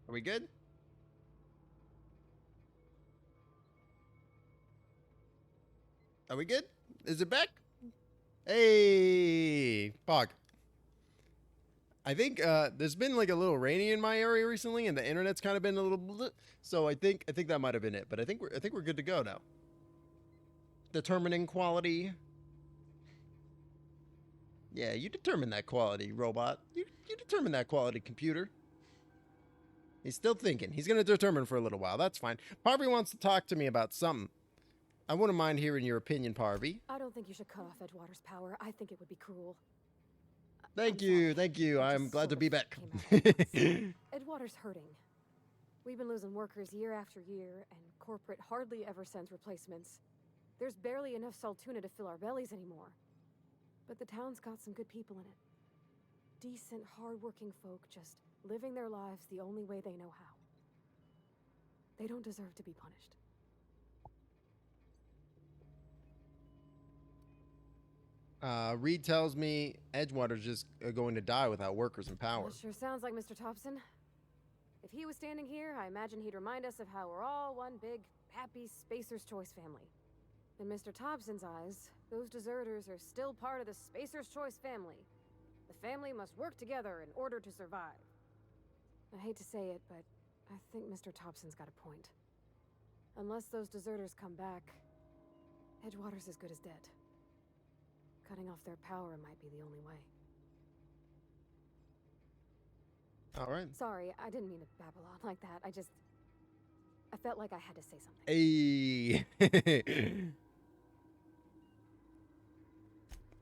Are we good? Are we good? Is it back? Hey, Pog. I think there's been like a little rainy in my area recently, and the internet's kind of been a little. So I think that might have been it. But I think we're good to go now. Determining quality. Yeah, you determine that quality, robot. You determine that quality, computer. He's still thinking. He's gonna determine for a little while. That's fine. Parvy wants to talk to me about something. I wouldn't mind hearing your opinion, Parvy. I don't think you should cut off Edgewater's power. I think it would be cruel. Thank I'm you, sorry. thank you. It I'm just glad to sort be of back. came out at once. Edgewater's hurting. We've been losing workers year after year, and corporate hardly ever sends replacements. There's barely enough Saltuna to fill our bellies anymore. But the town's got some good people in it. Decent, hard-working folk just living their lives the only way they know how. They don't deserve to be punished. Reed tells me Edgewater's just going to die without workers and power. Well, it sure sounds like Mr. Thompson. If he was standing here, I imagine he'd remind us of how we're all one big, happy Spacer's Choice family. In Mr. Thompson's eyes, those deserters are still part of the Spacer's Choice family. The family must work together in order to survive. I hate to say it, but I think Mr. Thompson's got a point. Unless those deserters come back, Edgewater's as good as dead. Cutting off their power might be the only way. All right. Sorry, I didn't mean to babble on like that. I felt like I had to say something. Hey.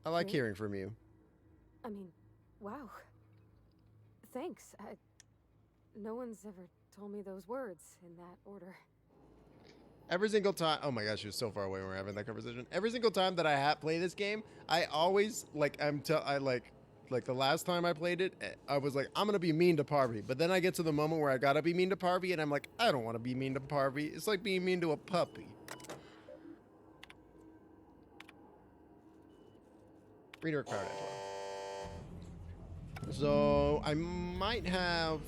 I like Yeah. hearing from you. I mean, wow. Thanks. No one's ever told me those words in that order. Every single time, oh my gosh, you're so far away when we're having that conversation. Every single time that I play this game, I always like I like the last time I played it, I was like, I'm gonna be mean to Parvy. But then I get to the moment where I gotta be mean to Parvy, and I'm like, I don't want to be mean to Parvy. It's like being mean to a puppy. Reader card as well. So I might have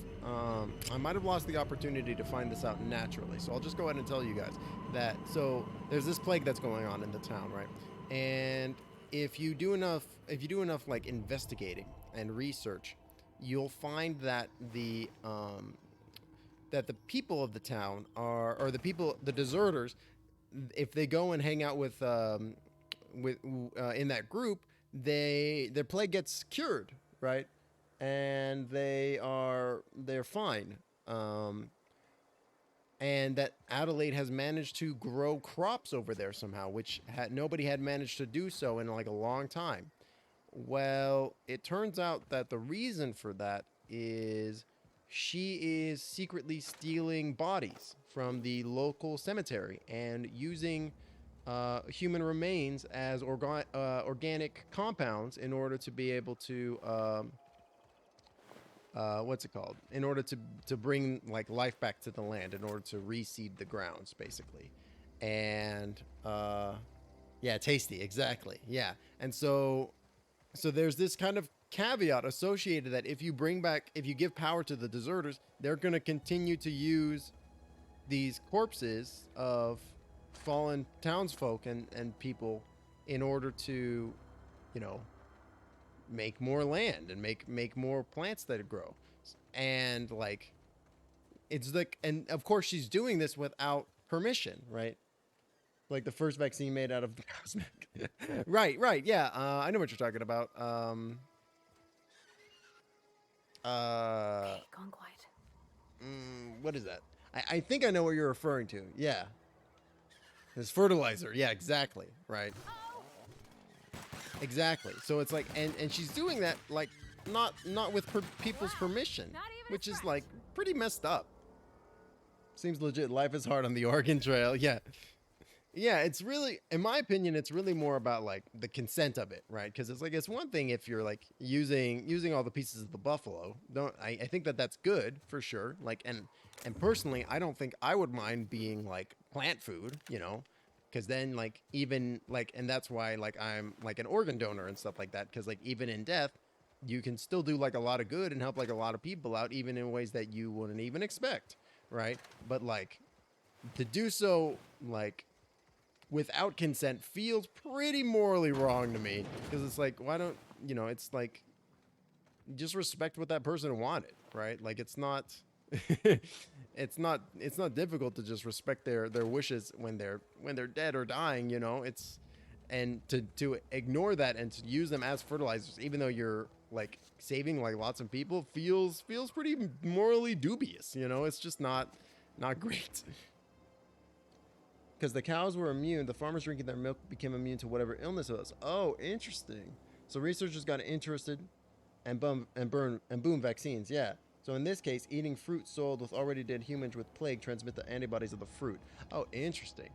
lost the opportunity to find this out naturally. So I'll just go ahead and tell you guys that. So there's this plague that's going on in the town, right? And if you do enough like investigating and research, you'll find that the people of the town are, or the deserters, if they go and hang out with in that group, their plague gets cured, right? And they're fine. And that Adelaide has managed to grow crops over there somehow, which nobody had managed to do so in like a long time. Well, it turns out that the reason for that is she is secretly stealing bodies from the local cemetery and using human remains as organic compounds in order to be able to what's it called? In order to bring like life back to the land, in order to reseed the grounds, basically. And yeah, tasty, exactly. Yeah, and so there's this kind of caveat associated that if you give power to the deserters, they're going to continue to use these corpses of fallen townsfolk and people in order to, you know, make more land and make more plants that grow. And like it's like, and of course she's doing this without permission, right? Like the first vaccine made out of the cosmic. Right, yeah. I know what you're talking about. Okay, gone quiet. What is that? I think I know what you're referring to. Yeah, it's fertilizer. Yeah, exactly. Right. Exactly. So it's like, and she's doing that like not with people's permission, which is like pretty messed up. Seems legit. Life is hard on the Oregon Trail. Yeah. Yeah, it's really, in my opinion, it's really more about like the consent of it, right? Because it's like it's one thing if you're like using all the pieces of the buffalo. Don't I think that that's good for sure. Like and personally, I don't think I would mind being like plant food, you know, because then like even like, and that's why like I'm like an organ donor and stuff like that. Because like even in death, you can still do like a lot of good and help like a lot of people out, even in ways that you wouldn't even expect, right? But like to do so like without consent feels pretty morally wrong to me, because it's like, why don't it's like, just respect what that person wanted, right? Like it's not it's not difficult to just respect their wishes when they're dead or dying, it's, and to ignore that and to use them as fertilizers even though you're like saving like lots of people feels pretty morally dubious, it's just not great. Because the cows were immune, the farmers drinking their milk became immune to whatever illness it was. Oh, interesting. So researchers got interested and boom vaccines. Yeah. So in this case, eating fruit sold with already dead humans with plague transmit the antibodies of the fruit. Oh, interesting.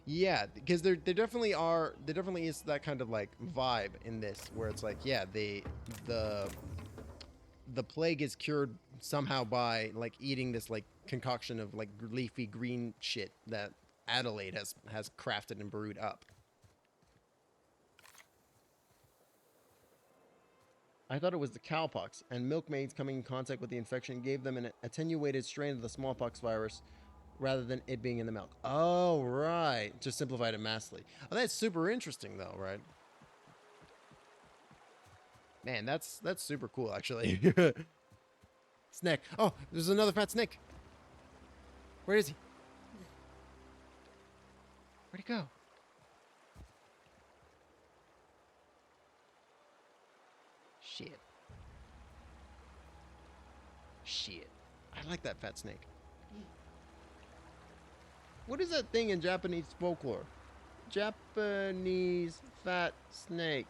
Yeah, because there definitely is that kind of like vibe in this where it's like, yeah, the the plague is cured somehow by like eating this like concoction of like leafy green shit that Adelaide has crafted and brewed up. I thought it was the cowpox, and milkmaids coming in contact with the infection gave them an attenuated strain of the smallpox virus rather than it being in the milk. Oh, right. Just simplified it massively. Oh, that's super interesting, though, right? Man, that's super cool, actually. Snake. Oh, there's another fat snake. Where is he? Where'd he go? Shit. Shit. I like that fat snake. What is that thing in Japanese folklore? Japanese fat snake.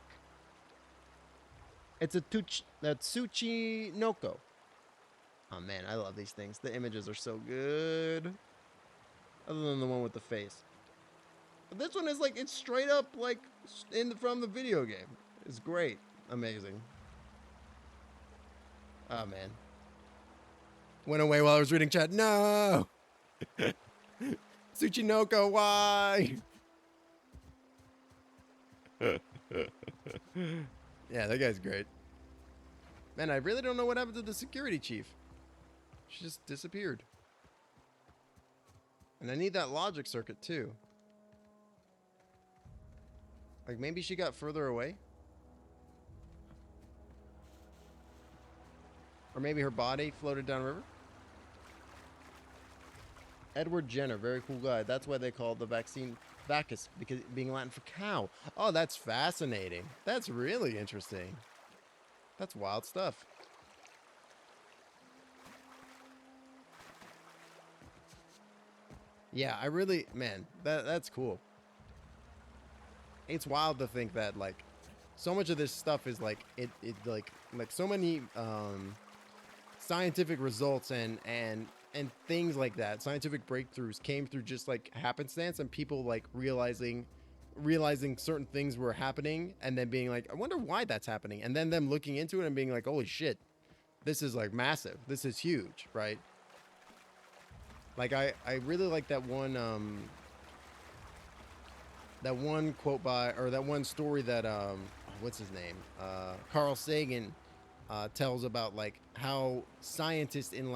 It's a Tsuchi Noko. Oh man, I love these things. The images are so good. Other than the one with the face. But this one is like, it's straight up like from the video game. It's great. Amazing. Oh man. Went away while I was reading chat. No! Tsuchinoko, why? Yeah, that guy's great. Man, I really don't know what happened to the security chief. She just disappeared. And I need that logic circuit too. Like maybe she got further away? Or maybe her body floated downriver? Edward Jenner, very cool guy. That's why they call the vaccine Vacus, because being Latin for cow. Oh, that's fascinating. That's really interesting. That's wild stuff. Yeah, I really, man, that's cool. It's wild to think that like so much of this stuff is like it like so many scientific results and things like that, scientific breakthroughs came through just like happenstance and people like realizing certain things were happening and then being like, I wonder why that's happening, and then them looking into it and being like, holy shit, this is like massive, this is huge, right? Like I really like that one quote by, or that one story that what's his name, Carl Sagan tells about like how scientists in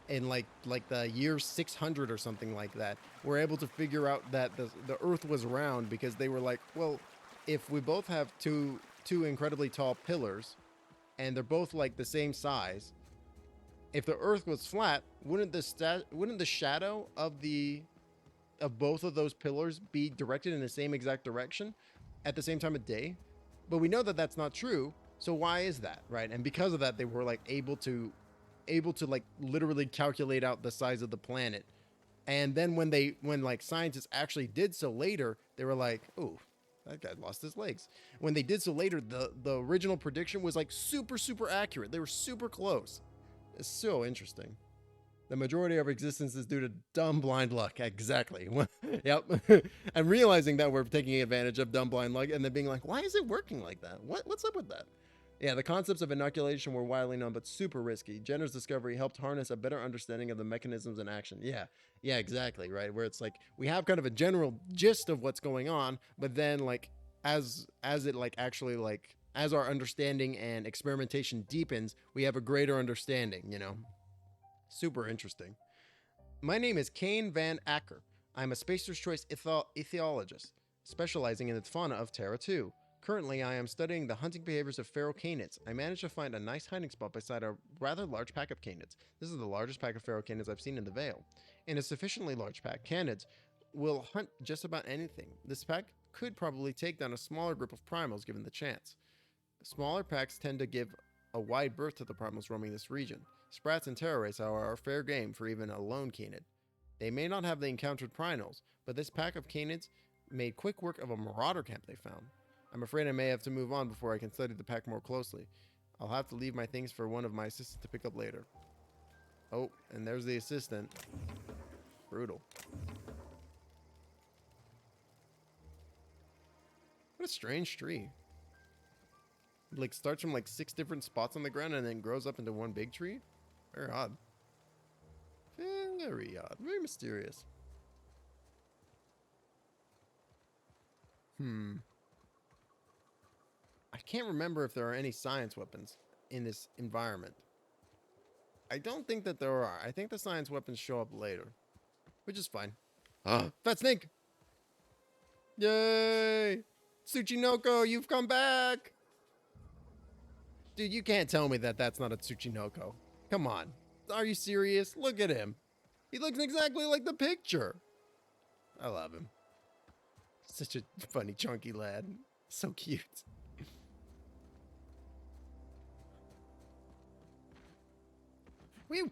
the year 600 or something like that were able to figure out that the earth was round, because they were like, well, if we both have two incredibly tall pillars and they're both like the same size, if the earth was flat, wouldn't the shadow of both of those pillars be directed in the same exact direction at the same time of day? But we know that that's not true. So why is that, right? And because of that, they were like able to like literally calculate out the size of the planet. And then when like scientists actually did so later, they were like, oh, that guy lost his legs. When they did so later, the original prediction was like super accurate. They were super close. It's so interesting. The majority of existence is due to dumb blind luck. Exactly. Yep. And realizing that we're taking advantage of dumb blind luck and then being like, why is it working like that? What's up with that? Yeah, the concepts of inoculation were widely known, but super risky. Jenner's discovery helped harness a better understanding of the mechanisms in action. Yeah, exactly, right? Where it's like, we have kind of a general gist of what's going on, but then like, as it like actually like as our understanding and experimentation deepens, we have a greater understanding, you know. Super interesting. My name is Kane Van Acker. I'm a Spacer's Choice ethologist, specializing in the fauna of Terra 2. Currently, I am studying the hunting behaviors of feral canids. I managed to find a nice hiding spot beside a rather large pack of canids. This is the largest pack of feral canids I've seen in the Vale. In a sufficiently large pack, canids will hunt just about anything. This pack could probably take down a smaller group of primals given the chance. Smaller packs tend to give a wide berth to the primals roaming this region. Sprats and Terror Race, however, are fair game for even a lone canid. They may not have the encountered primals, but this pack of canids made quick work of a marauder camp they found. I'm afraid I may have to move on before I can study the pack more closely. I'll have to leave my things for one of my assistants to pick up later. Oh, and there's the assistant. Brutal. What a strange tree. Like starts from like 6 different spots on the ground and then grows up into one big tree? Very odd. Very odd. Very mysterious. I can't remember if there are any science weapons in this environment. I don't think that there are. I think the science weapons show up later, which is fine. Fat Snake! Yay! Tsuchinoko, you've come back! Dude, you can't tell me that that's not a Tsuchinoko. Come on. Are you serious? Look at him. He looks exactly like the picture. I love him. Such a funny, chunky lad. So cute. Whew.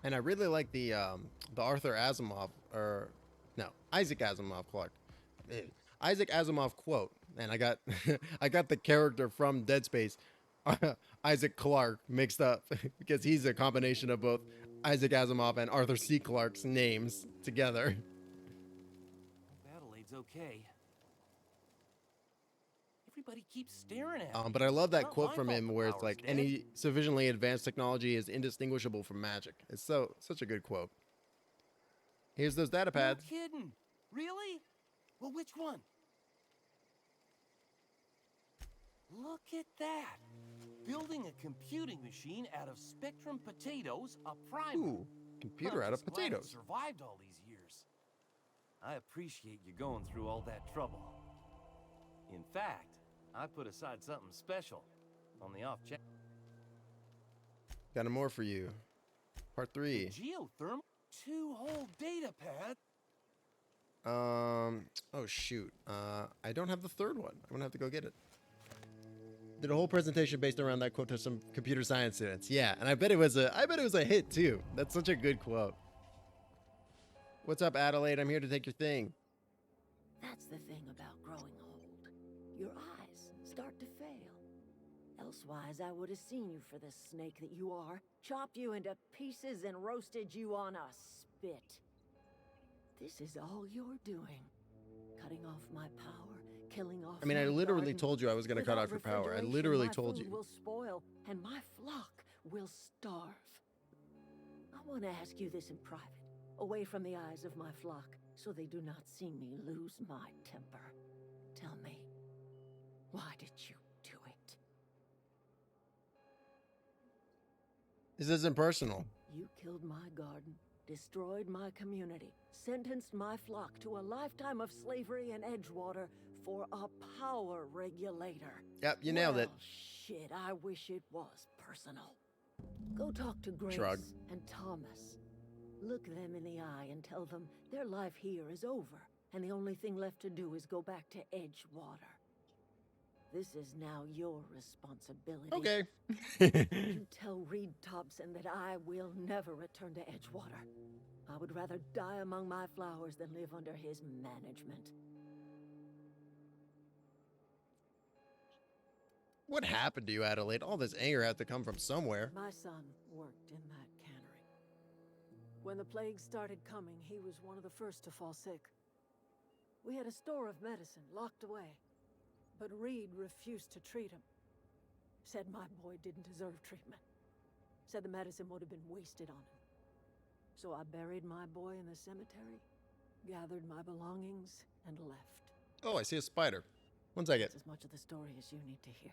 And I really like the Arthur Asimov, or no, Isaac Asimov Clarke. Isaac Asimov quote, and I got I got the character from Dead Space, Isaac Clarke, mixed up because he's a combination of both Isaac Asimov and Arthur C. Clarke's names together. Adelaide's okay. Everybody keeps staring at me. But I love that Not quote my from fault him the where it's power's like dead. any sufficiently advanced technology is indistinguishable from magic. It's such a good quote. Here's those data No pads. kidding. Really? Well, which one? Look at that. Building a computing machine out of Spectrum potatoes, a primer. Ooh, computer out of Just glad it potatoes. survived all these years. I appreciate you going through all that trouble. In fact, I put aside something special on the off chance. Got more for you. Part 3. Geothermal? 2 whole data pads? Oh shoot. I don't have the third one. I'm gonna have to go get it. Did a whole presentation based around that quote to some computer science students. Yeah, and I bet it was a hit too. That's such a good quote. What's up, Adelaide? I'm here to take your thing. That's the thing about growing old. Your eyes start to fail. Elsewise, I would have seen you for the snake that you are, chopped you into pieces and roasted you on a spit. This is all you're doing. Cutting off my power, killing off I mean, I my literally garden. told you I was gonna cut Without off your power. I refrigeration, literally my told food you. will spoil, and my flock will starve. I want to ask you this in private, away from the eyes of my flock, so they do not see me lose my temper. Tell me, why did you do it? This isn't personal. You killed my garden, destroyed my community, sentenced my flock to a lifetime of slavery in Edgewater for a power regulator. Yep, you nailed it. Well, shit, I wish it was personal. Go talk to Grace Shrug. and Thomas. Look them in the eye and tell them their life here is over, and the only thing left to do is go back to Edgewater. This is now your responsibility. Okay. You tell Reed Thompson that I will never return to Edgewater. I would rather die among my flowers than live under his management. What happened to you, Adelaide? All this anger had to come from somewhere. My son worked in that cannery. When the plague started coming, he was one of the first to fall sick. We had a store of medicine locked away. But Reed refused to treat him. Said my boy didn't deserve treatment. Said the medicine would have been wasted on him. So I buried my boy in the cemetery, gathered my belongings, and left. Oh, I see a spider. One second. That's as much of the story as you need to hear.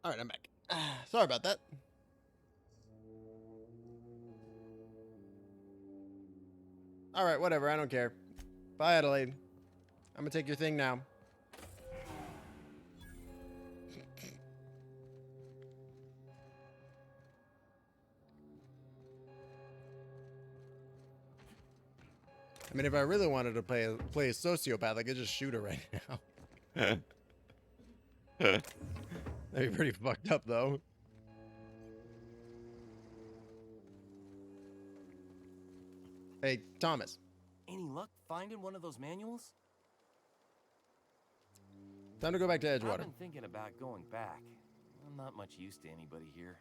All right, I'm back. Sorry about that. All right, whatever. I don't care. Bye, Adelaide. I'm gonna take your thing now. I mean, if I really wanted to play a sociopath, I could just shoot her right now. That'd be pretty fucked up, though. Hey, Thomas. Any luck finding one of those manuals? Time to go back to I've Edgewater. been thinking about going back. I'm not much use to anybody here.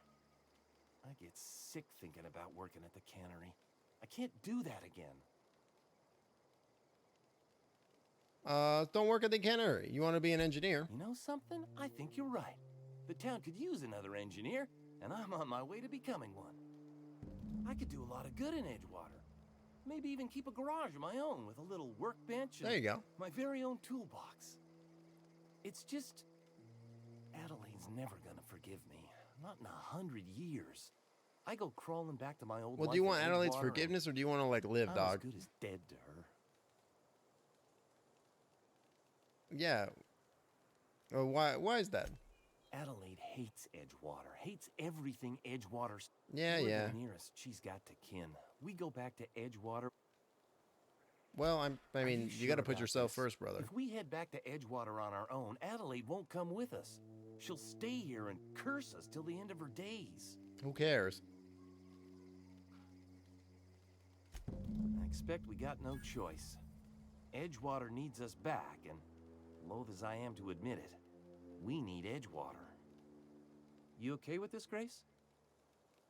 I get sick thinking about working at the cannery. I can't do that again. Don't work at the cannery. You want to be an engineer? You know something? I think you're right. The town could use another engineer, and I'm on my way to becoming one. I could do a lot of good in Edgewater. Maybe even keep a garage of my own with a little workbench and There you go. my very own toolbox. It's just... Adelaide's never gonna forgive me. Not in 100 years. I go crawling back to my old Well, life do you in want Adelaide's Edgewater, forgiveness, or do you want to, like, live, and I'm dog? as good as dead to her. Yeah. Why is that? Adelaide hates Edgewater, hates everything Edgewater's. Yeah, We're yeah. the nearest she's got to kin. We go back to Edgewater. Well, I Are mean, you sure got to put about yourself this? first, brother. If we head back to Edgewater on our own, Adelaide won't come with us. She'll stay here and curse us till the end of her days. Who cares? I expect we got no choice. Edgewater needs us back, and loath as I am to admit it, we need Edgewater. You okay with this, Grace?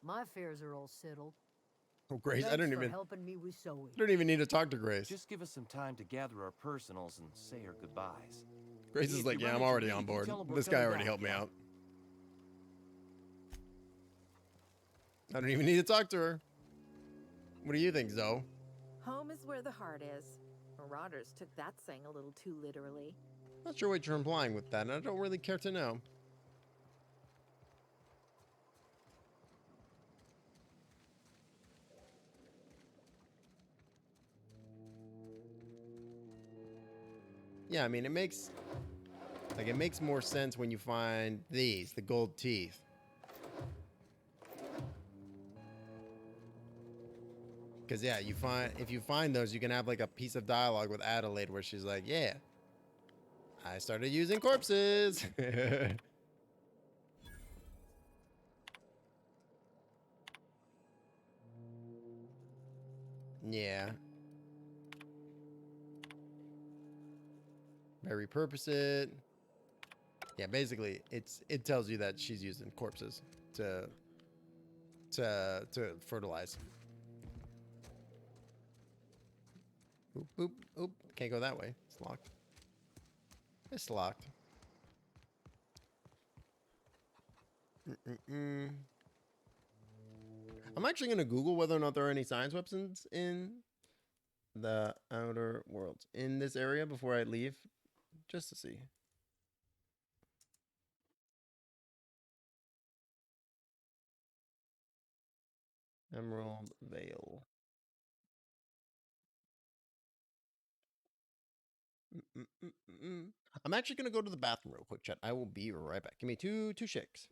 My fears are all settled. Oh, Grace, I Thanks don't for even helping me with Zoe. need to talk to Grace. Just give us some time to gather our personals and say our goodbyes. Grace is if like, you yeah, run I'm into already me, on you board. tell 'em we're This guy coming already back, helped me yeah? out. I don't even need to talk to her. What do you think, Zoe? Home is where the heart is. Marauders took that saying a little too literally. Not sure what you're implying with that, and I don't really care to know. Yeah, I mean, it makes more sense when you find these, the gold teeth. Because, yeah, if you find those, you can have, like, a piece of dialogue with Adelaide where she's like, yeah, I started using corpses. Yeah. Repurpose it. Yeah, basically, it tells you that she's using corpses to fertilize. Oop, oop, oop. Can't go that way. It's locked. It's locked. I'm actually going to Google whether or not there are any science weapons in the Outer Worlds in this area before I leave, just to see. Emerald Vale. I'm actually going to go to the bathroom real quick, chat. I will be right back. Give me two shakes.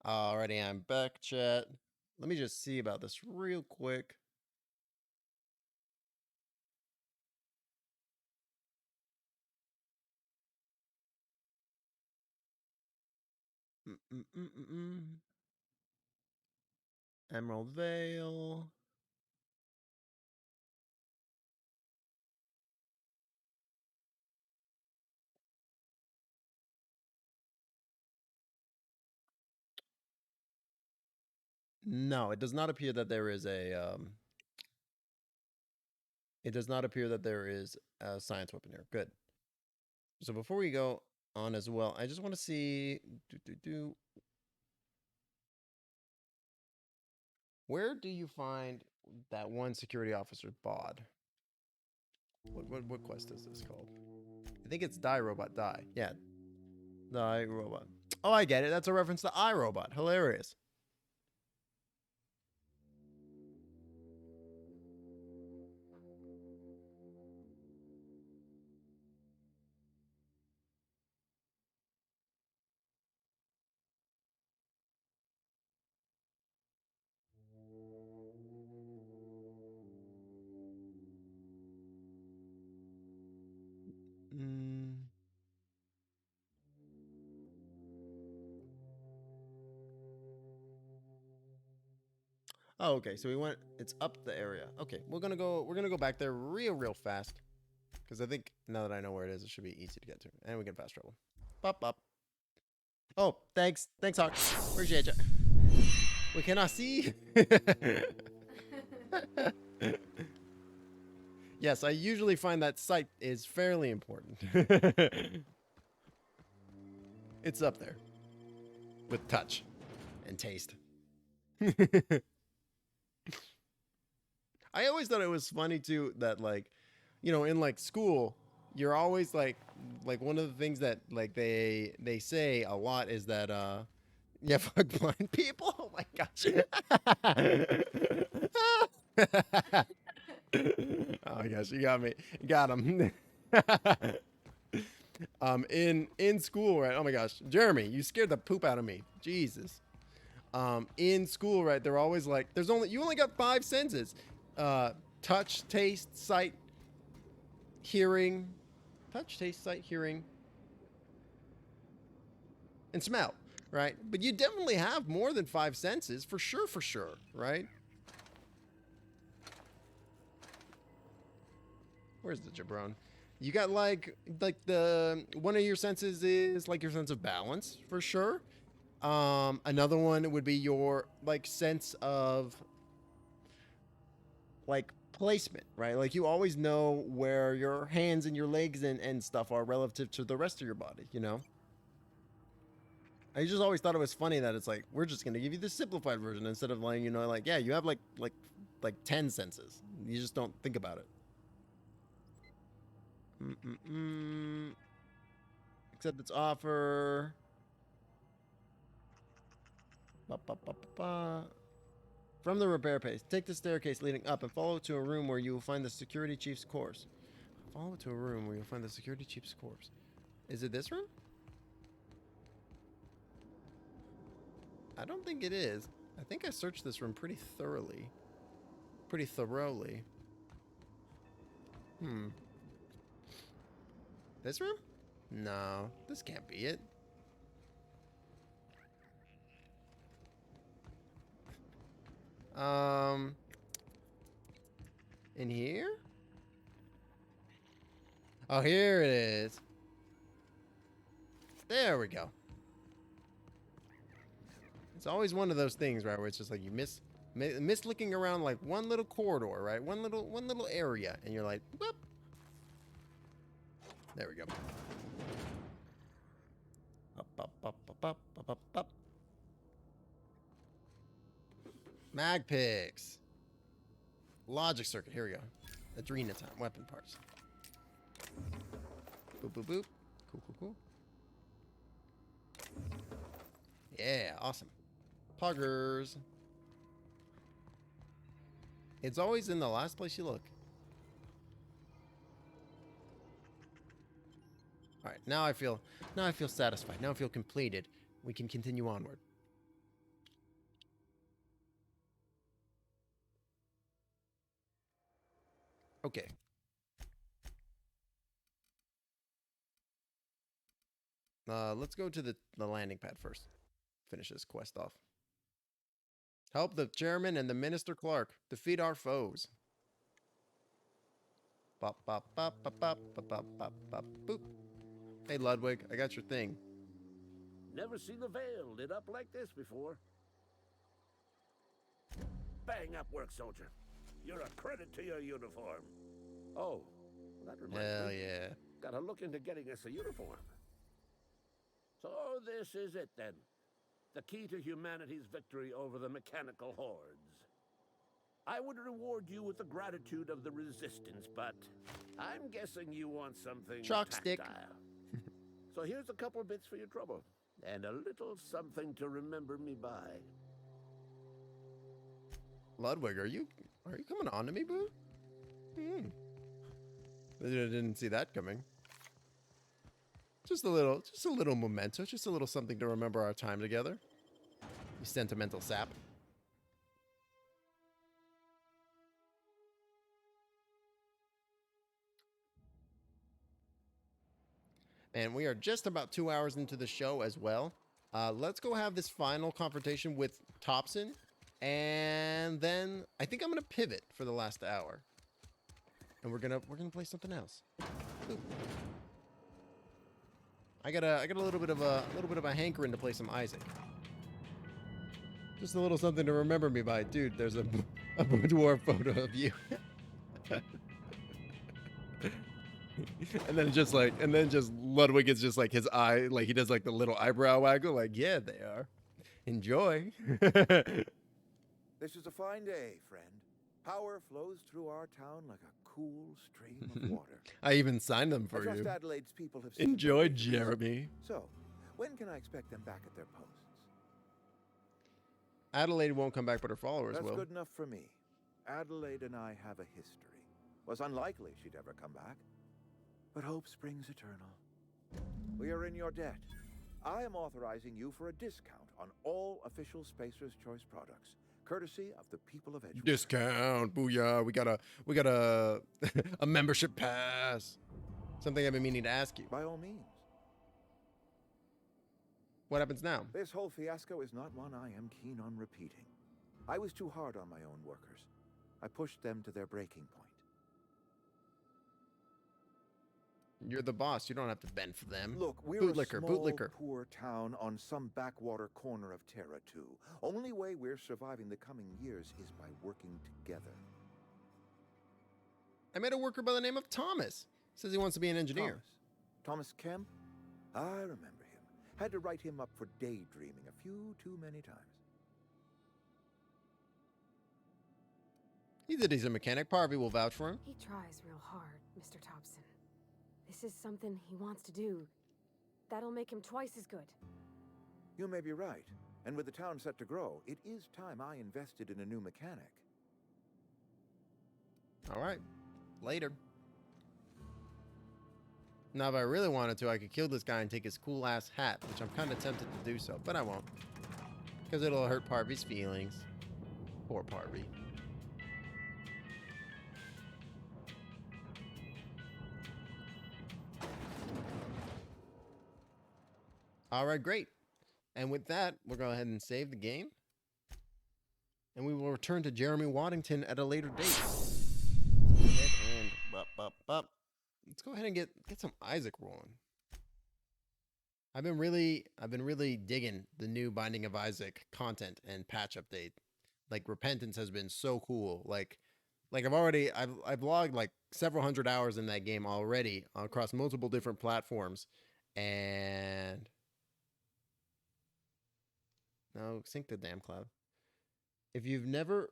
Alrighty, I'm back, chat. Let me just see about this real quick. Emerald Vale. No, it does not appear that there is a. It does not appear that there is a science weapon here. Good. So before we go on as well, I just want to see. Where do you find that one security officer bod? What quest is this called? I think it's Die Robot Die. Yeah. Die Robot. Oh, I get it. That's a reference to iRobot. Hilarious. Mm. Oh, okay. So we went. It's up the area. Okay, we're gonna go. We're gonna go back there real fast, because I think now that I know where it is, it should be easy to get to, and we can fast travel. Up. Oh, thanks, Hawk. Appreciate you. We cannot see. Yes, I usually find that sight is fairly important. It's up there with touch and taste. I always thought it was funny too that, like, you know, in like school, you're always like one of the things that like they say a lot is that yeah, fuck blind people. Oh my gosh. Oh my gosh, you got me. Got him. In school, right? Oh my gosh, Jeremy, you scared the poop out of me. Jesus. In school, right? They're always like, you only got 5 senses. Touch, taste, sight, hearing. Touch, taste, sight, hearing, and smell, right? But you definitely have more than 5 senses, for sure, right? Where's the jabron? You got like the one of your senses is like your sense of balance, for sure. Another one would be your like sense of like placement, right? Like you always know where your hands and your legs and stuff are relative to the rest of your body, you know? I just always thought it was funny that it's like, we're just gonna give you the simplified version instead of like, you know, like, yeah, you have like 10 senses. You just don't think about it. Accept its offer. From the repair place, take the staircase leading up and follow to a room where you will find the security chief's corpse. Follow to a room where you'll find the security chief's corpse. Is it this room? I don't think it is. I think I searched this room pretty thoroughly. This room? No, this can't be it. In here? Oh, here it is. There we go. It's always one of those things, right, where it's just like you miss looking around like one little corridor, right? One little area, and you're like, whoop. There we go. Up. Mag picks. Logic circuit. Here we go. Adrena time. Weapon parts. Boop. Cool. Yeah, awesome. Poggers. It's always in the last place you look. All right, now I feel satisfied. Now I feel completed. We can continue onward. Okay. Let's go to the landing pad first. Finish this quest off. Help the chairman and the Minister Clark defeat our foes. Bop, bop, bop, bop, bop, bop, bop, bop, bop, boop. Hey, Ludwig, I got your thing. Never seen the Vale lit up like this before. Bang up work, soldier. You're a credit to your uniform. Oh, that reminds Hell me. yeah. Gotta look into getting us a uniform. So this is it then. The key to humanity's victory over the mechanical hordes. I would reward you with the gratitude of the resistance, but I'm guessing you want something Chalk stick. tactile. So here's a couple bits for your trouble, and a little something to remember me by. Ludwig, are you coming on to me, boo? I didn't see that coming. Just a little memento, just a little something to remember our time together. You sentimental sap. And we are just about 2 hours into the show as well. Let's go have this final confrontation with Topson. And then I think I'm gonna pivot for the last hour. And we're gonna play something else. Ooh. I got a little bit of a hankering to play some Isaac. Just a little something to remember me by. Dude, there's a boudoir photo of you. And then just Ludwig is just like his eye, like he does like the little eyebrow waggle, like, yeah, they are. Enjoy. This is a fine day, friend. Power flows through our town like a cool stream of water. I even signed them I for trust you. Adelaide's people have seen Enjoy, the pictures. Jeremy. So, when can I expect them back at their posts? Adelaide won't come back, but her followers That's will. good enough for me. Adelaide and I have a history. Was unlikely she'd ever come back. But hope springs eternal. We are in your debt. I am authorizing you for a discount on all official Spacer's Choice products, courtesy of the people of Edgewood. Discount, booyah! We got a a membership pass. Something I've been meaning to ask you. By all means. What happens now? This whole fiasco is not one I am keen on repeating. I was too hard on my own workers. I pushed them to their breaking point. You're the boss. You don't have to bend for them. Look, we're bootlicker, a small, bootlicker. poor town on some backwater corner of Terra 2. Only way we're surviving the coming years is by working together. I met a worker by the name of Thomas. Says he wants to be an engineer. Thomas Kemp? I remember him. Had to write him up for daydreaming a few too many times. He's a decent mechanic. Parvy will vouch for him. He tries real hard, Mr. Thompson. This is something he wants to do. That'll make him twice as good. You may be right. And with the town set to grow, it is time I invested in a new mechanic. All right. Later. Now, if I really wanted to, I could kill this guy and take his cool-ass hat, which I'm kind of tempted to do so, but I won't. Because it'll hurt Parvy's feelings. Poor Parvy. All right, great. And with that, we'll go ahead and save the game. And we will return to Jeremy Waddington at a later date. Let's go ahead and get some Isaac rolling. I've been really digging the new Binding of Isaac content and patch update. Like Repentance has been so cool. Like I've logged like several hundred hours in that game already across multiple different platforms. And no, sync the damn cloud. If you're never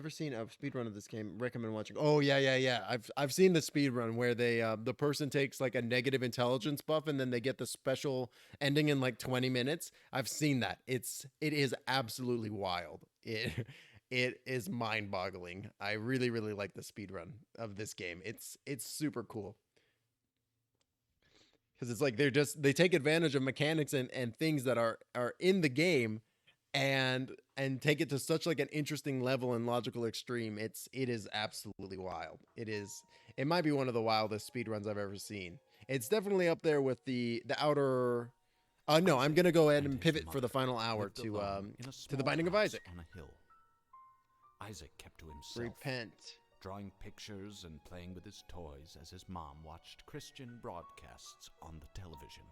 seen a speedrun of this game, recommend watching. Oh yeah. I've seen the speedrun where they the person takes like a negative intelligence buff and then they get the special ending in like 20 minutes. I've seen that. It is absolutely wild. It is mind-boggling. I really like the speedrun of this game. It's super cool. Because it's like they take advantage of mechanics and things that are in the game and take it to such like an interesting level and logical extreme. It is absolutely wild. It might be one of the wildest speedruns I've ever seen. It's definitely up there with the outer. No, I'm gonna go ahead and pivot for the final hour to the Binding of Isaac. On a hill. Isaac kept to himself, Repent. drawing pictures and playing with his toys as his mom watched Christian broadcasts on the television.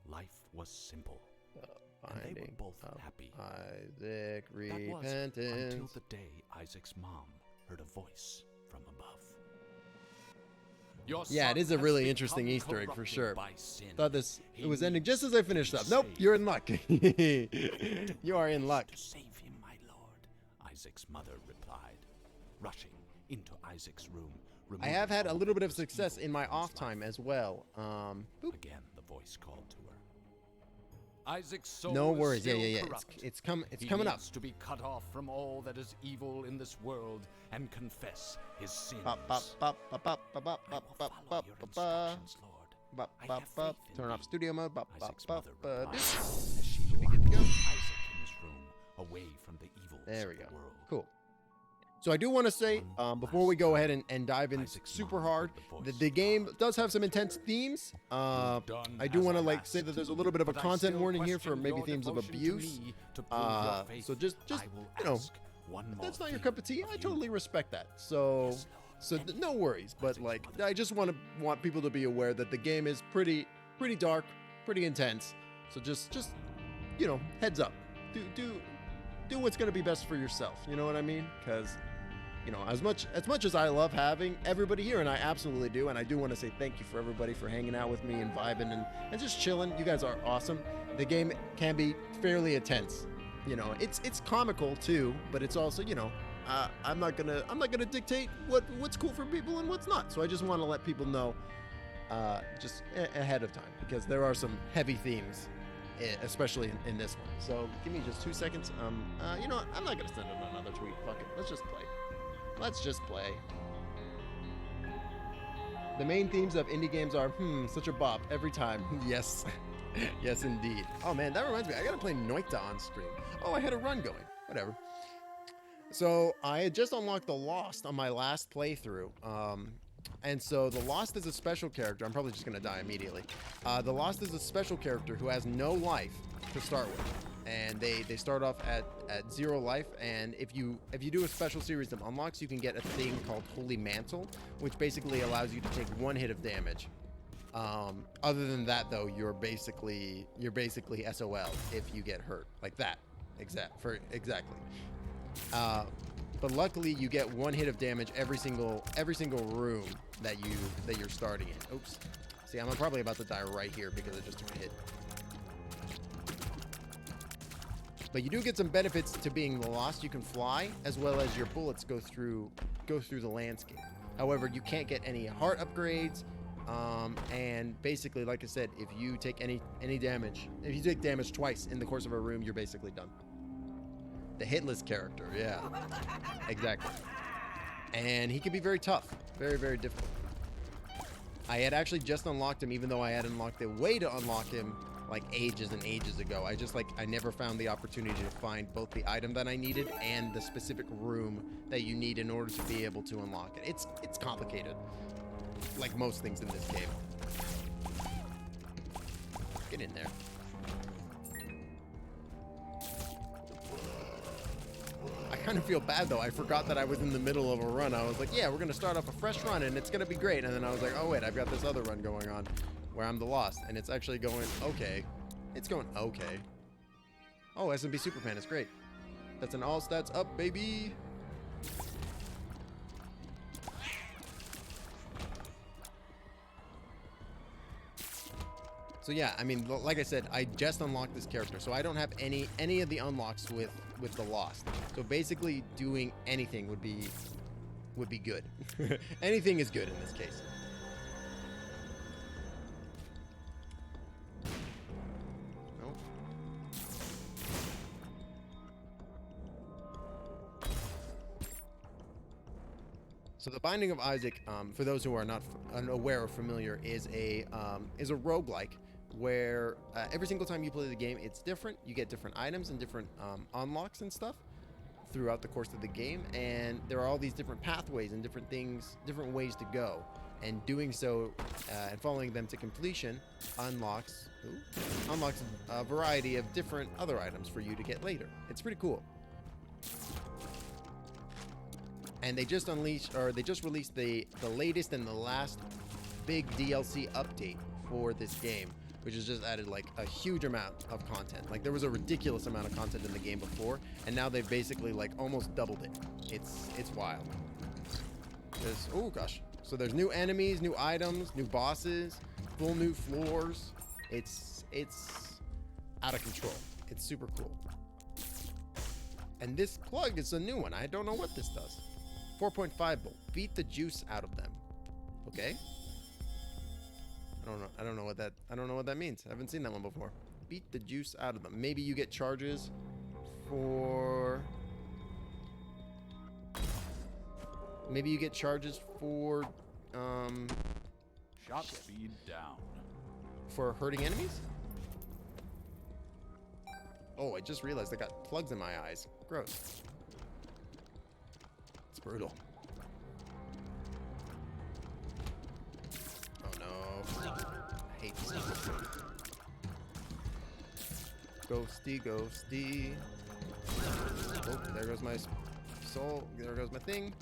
Life was simple, and they were Binding both of happy. Isaac, That was until repentance. the day Isaac's mom heard a voice from above. Your Yeah, it son is a has really become interesting Easter egg for corrupted sure. by sin. Thought it He was ending just needs as I finished to up. be Nope, saved. you're in luck. You are in luck. To save him, my lord, Isaac's mother replied, rushing into Isaac's room. I have had a removing little all bit of that was success evil in my from his off life. time as well. Boop. Again, the voice called to her. Isaac's soul No is worries. Yeah, still yeah, yeah. corrupt. It's He coming up. needs to be cut off from all that is evil in this world and confess his sins. Bop, bop, bop, bop, bop, bop, bop, I will bop, follow bop, your bop, bop. instructions, Lord. Bop, I bop, have bop. faith in Turn off thee. studio mode. Bop, bop, Isaac's bop. mother replied, doop. as she Should be good to locked go. Isaac in his room, away from the evils There we of go. the world. Cool. So I do want to say, before we go ahead and dive in Isaac's super mom hard, heard the voice the of game God. does have some intense themes. I Done do as want to I like say asked, that there's a little bit of a but I content still warning here for question maybe your themes of devotion to abuse. me to prove your faith. So just I will you know, ask one if more that's not your thing cup of tea, of I you. totally respect that. So Yes, Lord. And no worries. But Isaac's like, mother I just want people to be aware that the game is pretty dark, pretty intense. So just you know, heads up. Do what's gonna be best for yourself. You know what I mean? Because you know, as much as I love having everybody here, and I absolutely do, and I do want to say thank you for everybody for hanging out with me and vibing and just chilling. You guys are awesome. The game can be fairly intense. You know, it's comical too, but it's also, you know, I'm not gonna dictate what's cool for people and what's not. So I just want to let people know just ahead of time, because there are some heavy themes, especially in this one. So give me just 2 seconds. You know what? I'm not gonna send out another tweet. Fuck it. Let's just play. Let's just play. The main themes of indie games are, such a bop every time. Yes. Yes, indeed. Oh, man, that reminds me. I gotta play Noita on stream. Oh, I had a run going. Whatever. So, I had just unlocked the Lost on my last playthrough. And so, the Lost is a special character. I'm probably just gonna die immediately. The Lost is a special character who has no life to start with. And they start off at 0 life, and if you do a special series of unlocks, you can get a thing called Holy Mantle, which basically allows you to take 1 hit of damage. Other than that, though, you're basically SOL if you get hurt, like that. Exactly. But luckily, you get 1 hit of damage every single room that you're starting in. Oops. See, I'm probably about to die right here because I just took a hit. But you do get some benefits to being the Lost. You can fly, as well as your bullets go through the landscape. However, you can't get any heart upgrades. And basically, like I said, if you take any damage, if you take damage twice in the course of a room, you're basically done. The hitless character, yeah, exactly. And he can be very tough, very, very difficult. I had actually just unlocked him, even though I had unlocked the way to unlock him like ages and ages ago. I never found the opportunity to find both the item that I needed and the specific room that you need in order to be able to unlock it. It's complicated, like most things in this game. Get in there. I kind of feel bad though. I forgot that I was in the middle of a run. I was like, yeah, we're gonna start off a fresh run and it's gonna be great. And then I was like, oh wait, I've got this other run going on where I'm the Lost, and it's actually going okay. It's going okay. Oh, SMB Superman is great. That's an all stats up, baby. So yeah, I mean, like I said, I just unlocked this character, so I don't have any of the unlocks with the Lost. So basically, doing anything would be good. Anything is good in this case. Nope. So the Binding of Isaac, for those who are not unaware or familiar, is a roguelike where every single time you play the game, it's different. You get different items and different unlocks and stuff throughout the course of the game, and there are all these different pathways and different things, different ways to go, and doing so and following them to completion unlocks a variety of different other items for you to get later. It's pretty cool. And they just released the latest and the last big DLC update for this game, which has just added like a huge amount of content. Like there was a ridiculous amount of content in the game before, and now they've basically like almost doubled it. It's wild. Oh gosh. So there's new enemies, new items, new bosses, full new floors. It's out of control. It's super cool. And this plug is a new one. I don't know what this does. 4.5 volt. Beat the juice out of them. Okay. I don't know what that means. I haven't seen that one before. Beat the juice out of them. Maybe you get charges for Shot speed down. for hurting enemies? Oh, I just realized I got plugs in my eyes. Gross. It's brutal. Oh no. I hate this. Ghosty, ghosty. Oh, there goes my soul. There goes my thing.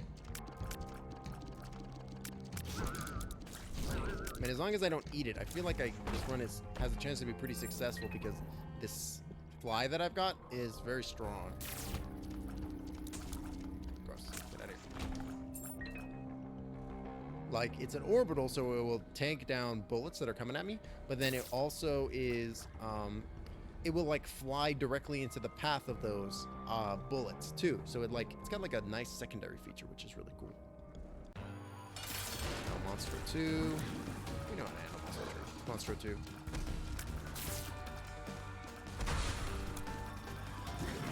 I mean, as long as I don't eat it, I feel like this run has a chance to be pretty successful because this fly that I've got is very strong. Gross. Get out of here. Like, it's an orbital, so it will tank down bullets that are coming at me, but then it also is, it will like fly directly into the path of those bullets too. So it's got like a nice secondary feature, which is really cool. Monster 2. We know how to handle Monster 2.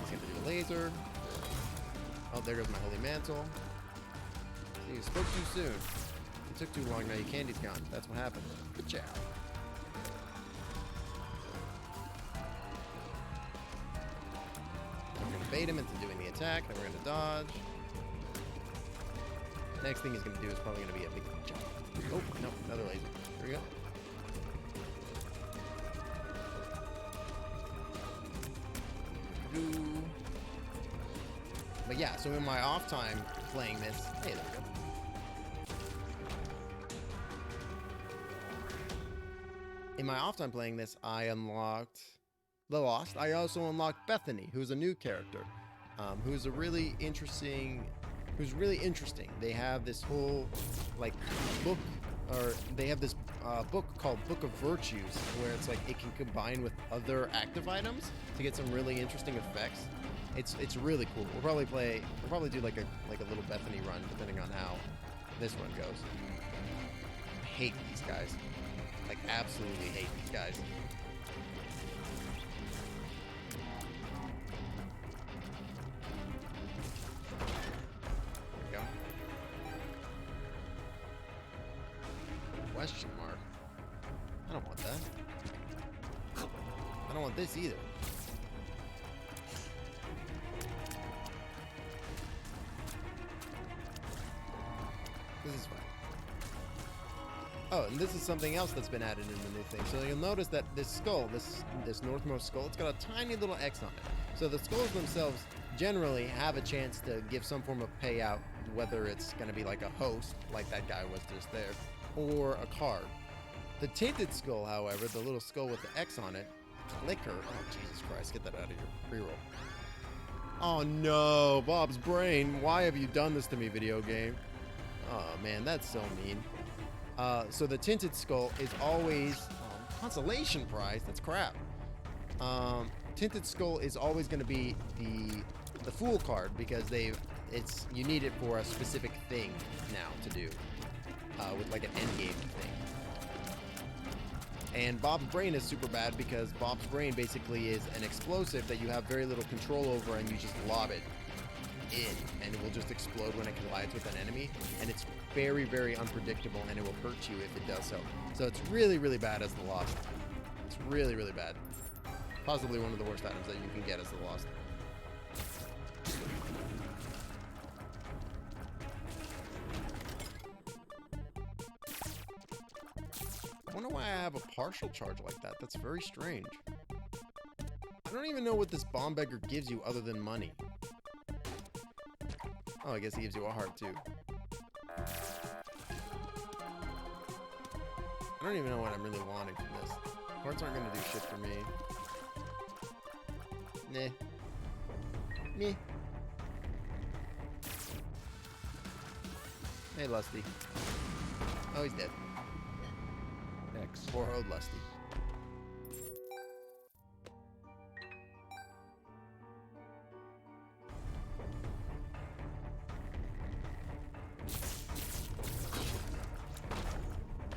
He's gonna do a laser. Oh, there goes my holy mantle. See, you spoke too soon. It took too long, now your candy's gone. That's what happened. Good job. We're gonna bait him into doing the attack, then we're gonna dodge. Next thing he's gonna do is probably gonna be a big jump. Oh, no, another laser. Here we go. But yeah, so in my off time playing this, hey, there we go. In my off time playing this, I unlocked the Lost. I also unlocked Bethany, who's a new character, who's really interesting. They have this whole like book, or they have this book called Book of Virtues, where it's like it can combine with other active items to get some really interesting effects. It's really cool. We'll probably do like a little Bethany run, depending on how this run goes. I hate these guys. Like, absolutely hate these guys. There we go. Question mark. I don't want that. I don't want this either. This is fine. Oh, and this is something else that's been added in the new thing. So you'll notice that this skull, this northmost skull, it's got a tiny little X on it. So the skulls themselves generally have a chance to give some form of payout, whether it's going to be like a host, like that guy was just there, or a card. The tinted skull, however, the little skull with the X on it, clicker. Oh, Jesus Christ, get that out of your reroll. Oh no, Bob's brain. Why have you done this to me, video game? Oh man, that's so mean. So the tinted skull is always consolation prize. That's crap. Tinted skull is always going to be the fool card because you need it for a specific thing now to do with like an end game thing. And Bob's brain is super bad because Bob's brain basically is an explosive that you have very little control over, and you just lob it in, and it will just explode when it collides with an enemy, and it's very, very unpredictable, and it will hurt you if it does so. So it's really, really bad as the Lost. It's really, really bad. Possibly one of the worst items that you can get as the Lost. I wonder why I have a partial charge like that. That's very strange. I don't even know what this bomb beggar gives you other than money. Oh, I guess he gives you a heart too. I don't even know what I'm really wanting from this. Hearts aren't gonna do shit for me. Nah. Meh. Hey, Lusty. Oh, he's dead. X. Poor old Lusty.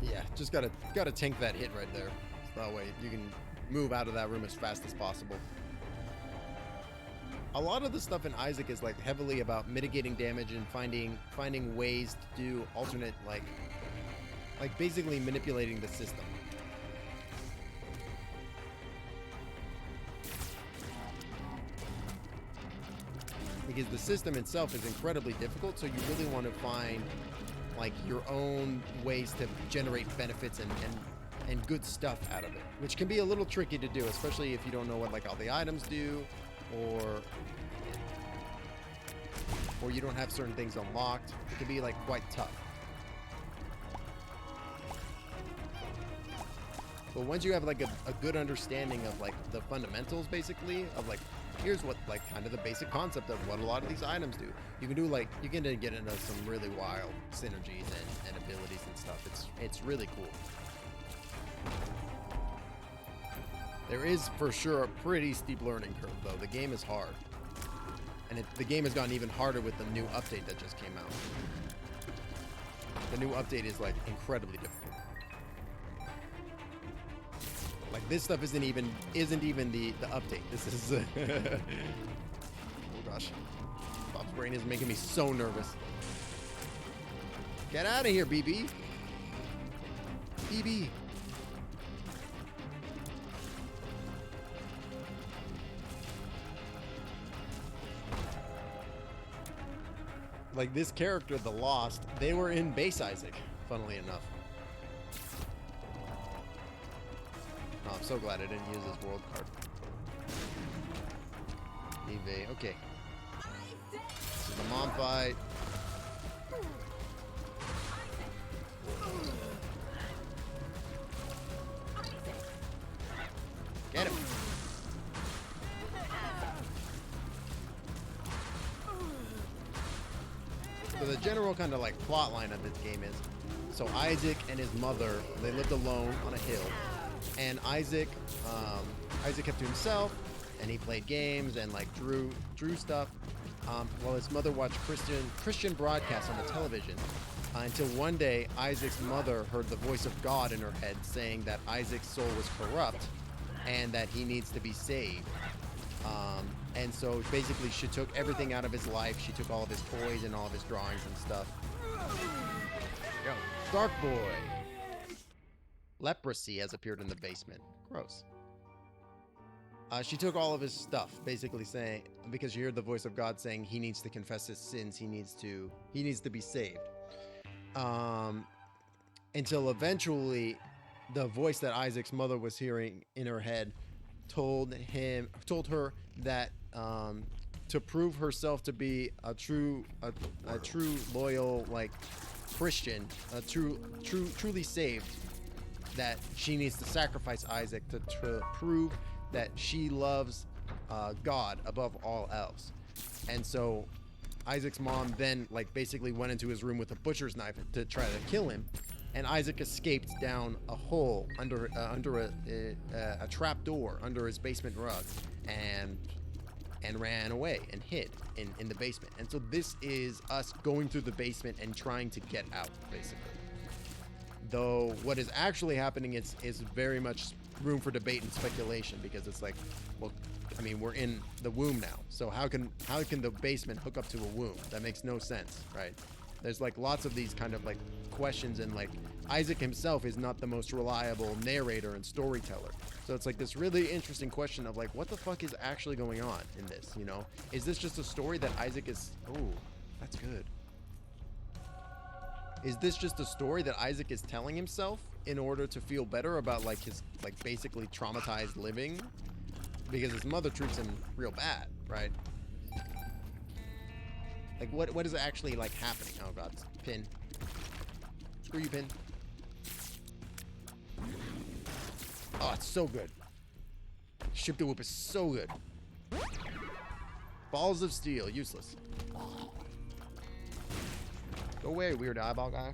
Yeah, just gotta tank that hit right there. So that way you can move out of that room as fast as possible. A lot of the stuff in Isaac is like heavily about mitigating damage and finding ways to do alternate like basically manipulating the system. Because the system itself is incredibly difficult, so you really want to find like your own ways to generate benefits and good stuff out of it, which can be a little tricky to do, especially if you don't know what like all the items do, or you don't have certain things unlocked. It can be like quite tough. But once you have like a good understanding of like the fundamentals, basically, of like, here's what like kind of the basic concept of what a lot of these items do. You can do like, you can get into some really wild synergies and abilities and stuff. It's really cool. There is for sure a pretty steep learning curve though. The game is hard. And the game has gotten even harder with the new update that just came out. The new update is like incredibly difficult. Like this stuff isn't even the update. This is oh gosh. Bob's brain is making me so nervous. Get out of here, BB. BB. Like this character, the Lost, they were in Base Isaac, funnily enough. Oh, I'm so glad I didn't use this world card. Evade, okay. This is the mom fight. Get him. So the general kind of like plot line of this game is, so Isaac and his mother, they lived alone on a hill, and Isaac kept to himself, and he played games and like drew stuff, while his mother watched Christian broadcasts on the television, until one day Isaac's mother heard the voice of God in her head saying that Isaac's soul was corrupt and that he needs to be saved. And so basically she took everything out of his life. She took all of his toys and all of his drawings and stuff. Yo, Dark Boy. Leprosy has appeared in the basement. Gross. She took all of his stuff, basically saying, because she heard the voice of God saying he needs to confess his sins, he needs to be saved. Until eventually the voice that Isaac's mother was hearing in her head told her that to prove herself to be a true loyal like Christian, truly saved, that she needs to sacrifice Isaac to prove that she loves God above all else. And so Isaac's mom then like basically went into his room with a butcher's knife to try to kill him, and Isaac escaped down a hole under a trap door under his basement rug, and ran away and hid in the basement. And so this is us going through the basement and trying to get out, basically. Though what is actually happening is very much room for debate and speculation, because it's like, well, I mean, we're in the womb now, so how can the basement hook up to a womb? That makes no sense, right? There's like lots of these kind of like questions and like Isaac himself is not the most reliable narrator and storyteller. So it's like this really interesting question of like, what the fuck is actually going on in this, you know? Is this just a story that Isaac is... Oh, that's good. Is this just a story that Isaac is telling himself in order to feel better about like his, like, basically traumatized living? Because his mother treats him real bad, right? Like, what is actually, like, happening? Oh, God. Pin. Screw you, Pin. Oh, it's so good. Shoop the Whoop is so good. Balls of Steel. Useless. Go away, weird eyeball guy.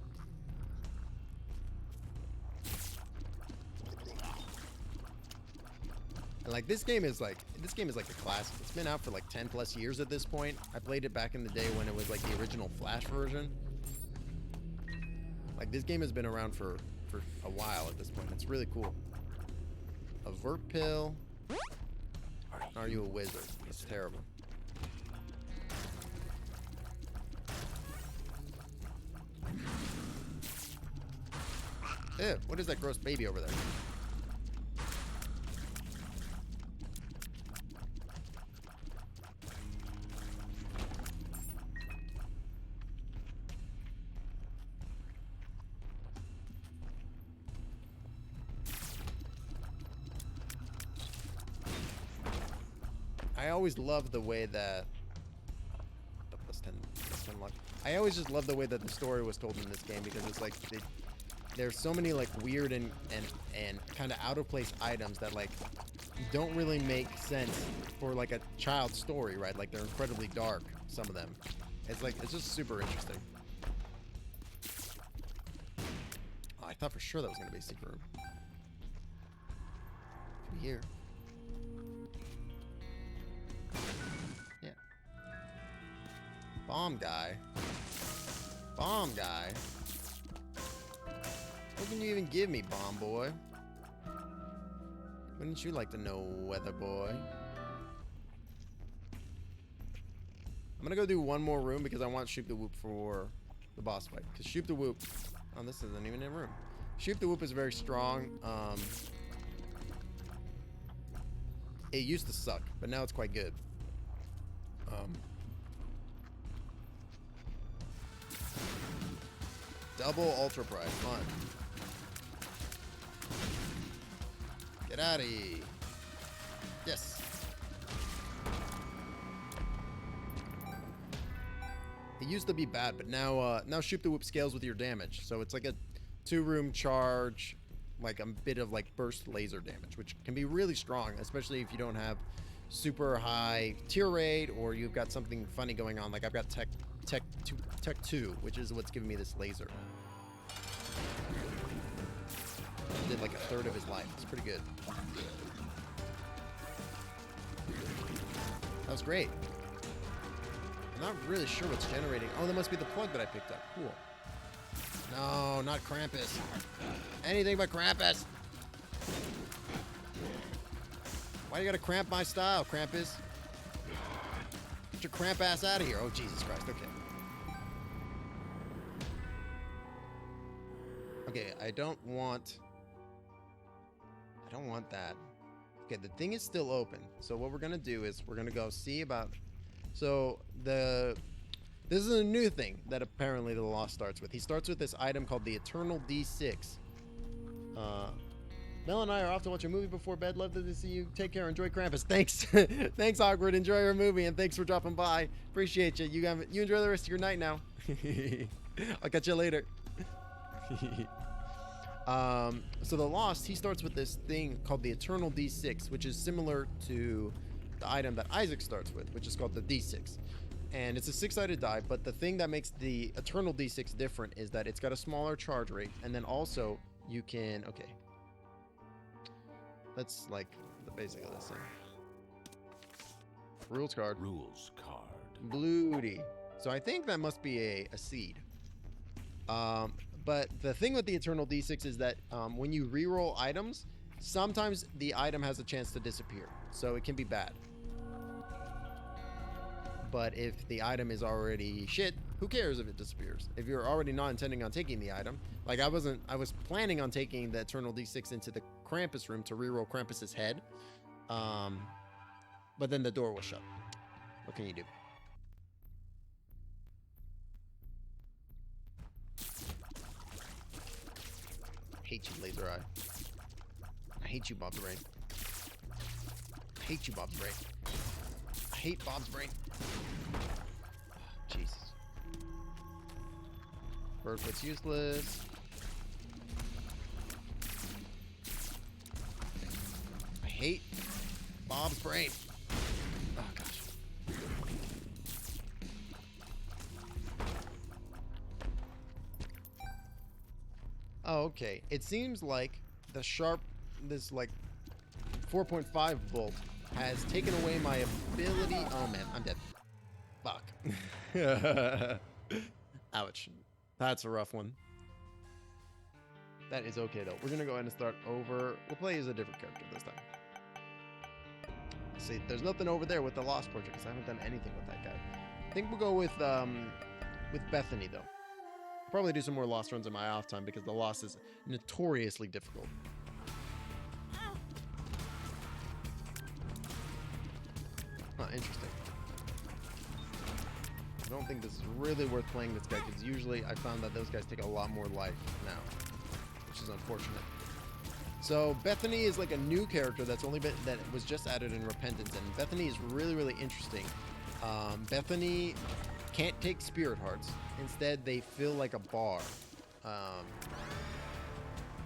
And like this game is like a classic. It's been out for like 10 plus years at this point. I played it back in the day when it was like the original Flash version. Like this game has been around for a while at this point. It's really cool. A Vert Pill. Are you a wizard? It's terrible. Ew, what is that gross baby over there? I always love the way that plus 10 luck. I always just love the way that the story was told in this game because it's like there's so many like weird and kind of out of place items that like don't really make sense for like a child's story, right? Like they're incredibly dark, some of them. It's like it's just super interesting. Oh, I thought for sure that was gonna be a secret room. Could be here. Yeah. Bomb guy. Bomb guy. What can you even give me, bomb boy? Wouldn't you like to know, weather boy? I'm gonna go do one more room because I want Shoop the Whoop for the boss fight. Because Shoop the Whoop... Oh, this isn't even a room. Shoop the Whoop is very strong. It used to suck, but now it's quite good. Double Ultra Prize, fun. Get out of here. Yes. It used to be bad, but now Shoop the Whoop scales with your damage. So it's like a 2-room charge, like a bit of like burst laser damage, which can be really strong, especially if you don't have super high tier rate or you've got something funny going on. Like I've got Tech 2, which is what's giving me this laser. Did like a third of his life. It's pretty good. That was great. I'm not really sure what's generating. Oh, that must be the plug that I picked up. Cool. No, not Krampus. Anything but Krampus. Why you gotta cramp my style, Krampus? Get your cramp ass out of here. Oh, Jesus Christ. Okay. Okay, I don't want that. Okay, the thing is still open. So what we're gonna do is we're gonna go see about. So this is a new thing that apparently the Lost starts with. He starts with this item called the Eternal D6. Mel and I are off to watch a movie before bed. Love to see you. Take care. Enjoy Krampus. Thanks. Thanks, Awkward. Enjoy your movie, and thanks for dropping by. Appreciate you. You enjoy the rest of your night now. I'll catch you later. So the Lost, he starts with this thing called the Eternal D6, which is similar to the item that Isaac starts with, which is called the D6. And it's a 6-sided die, but the thing that makes the Eternal D6 different is that it's got a smaller charge rate, and then also you can... Okay. That's like the basic of this thing. Rules card. Rules card. Bloody. So I think that must be a seed. But the thing with the Eternal D6 is that when you reroll items, sometimes the item has a chance to disappear. So it can be bad. But if the item is already shit, who cares if it disappears? If you're already not intending on taking the item, like I was planning on taking the Eternal D6 into the Krampus room to reroll Krampus's head, but then the door was shut. What can you do? I hate you, Laser Eye. I hate you, Bob's Brain. I hate you, Bob's Brain. I hate Bob's Brain. Jesus. Birdfoot's useless. I hate Bob's Brain. Oh, gosh. Oh, okay. It seems like the sharp, this like 4.5 bolt has taken away my ability. Oh man, I'm dead. Fuck. Ouch. That's a rough one. That is okay though. We're gonna go ahead and start over. We'll play as a different character this time. See, there's nothing over there with the Lost Project because I haven't done anything with that guy. I think we'll go with Bethany though. Probably do some more Lost runs in my off time because the Lost is notoriously difficult. Huh, interesting. I don't think this is really worth playing this guy because usually I found that those guys take a lot more life now, which is unfortunate. So Bethany is like a new character that was just added in Repentance, and Bethany is really, really interesting. Bethany can't take spirit hearts. Instead, they feel like a bar,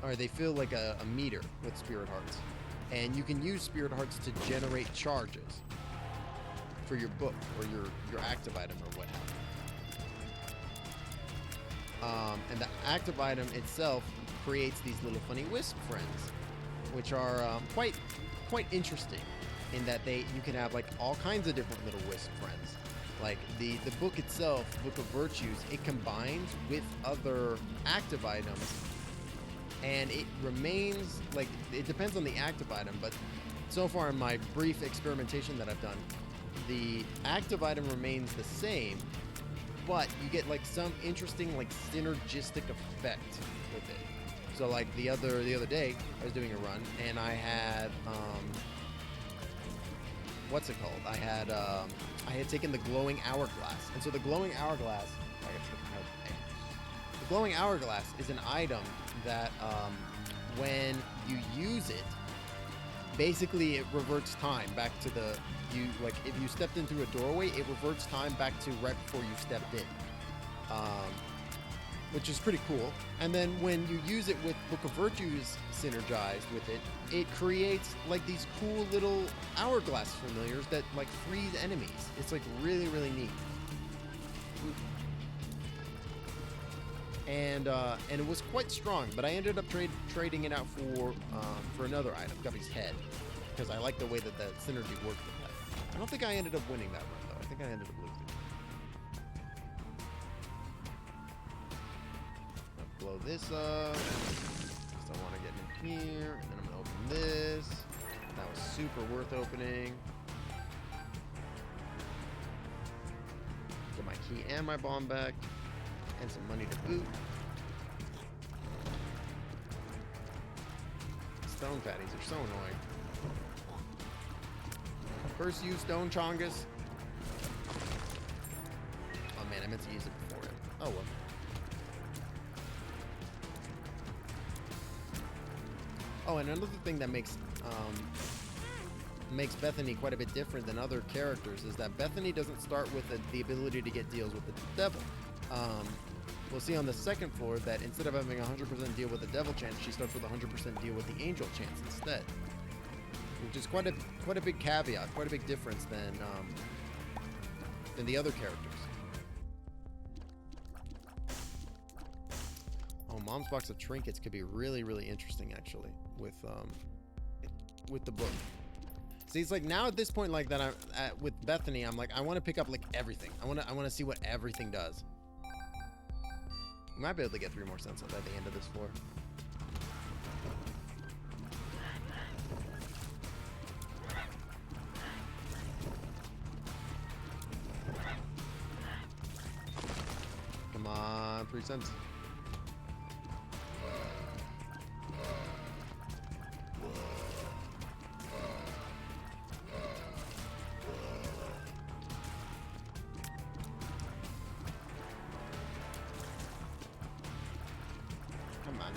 or they feel like a meter with spirit hearts, and you can use spirit hearts to generate charges for your book or your active item or what have you. And the active item itself creates these little funny wisp friends, which are quite interesting in that you can have like all kinds of different little wisp friends. Like the book itself, Book of Virtues, it combines with other active items, and it remains like it depends on the active item. But so far in my brief experimentation that I've done, the active item remains the same, but you get like some interesting like synergistic effect with it. So like the other day I was doing a run and I had what's it called? I had taken the glowing hourglass, and so the glowing hourglass, the glowing hourglass is an item that when you use it, basically it reverts time back to if you stepped in through a doorway, it reverts time back to right before you stepped in, which is pretty cool. And then when you use it with Book of Virtues synergized with it, it creates like these cool little hourglass familiars that like freeze enemies. It's like really, really neat. And it was quite strong, but I ended up trading it out for another item, Guppy's head, because I like the way that the synergy worked with that. I don't think I ended up winning that run though. I think I ended up losing. I'll blow this up. Because I want to get in here, and then I'm gonna open this. That was super worth opening. Get my key and my bomb back. And some money to boot. Stone patties are so annoying. First use Stone Chongus. Oh man, I meant to use it before him. Oh well. Oh, and another thing that makes Bethany quite a bit different than other characters is that Bethany doesn't start with the ability to get deals with the devil. We'll see on the second floor that instead of having a 100% deal with the devil chance, she starts with a 100% deal with the angel chance instead, which is quite a big caveat, quite a big difference than the other characters. Oh, Mom's Box of Trinkets could be really, really interesting actually with the book. See, it's like now at this point, like that I'm with Bethany, I'm like I want to pick up like everything. I want to see what everything does. We might be able to get 3 more sunsets at the end of this floor. 3 cents. Come on.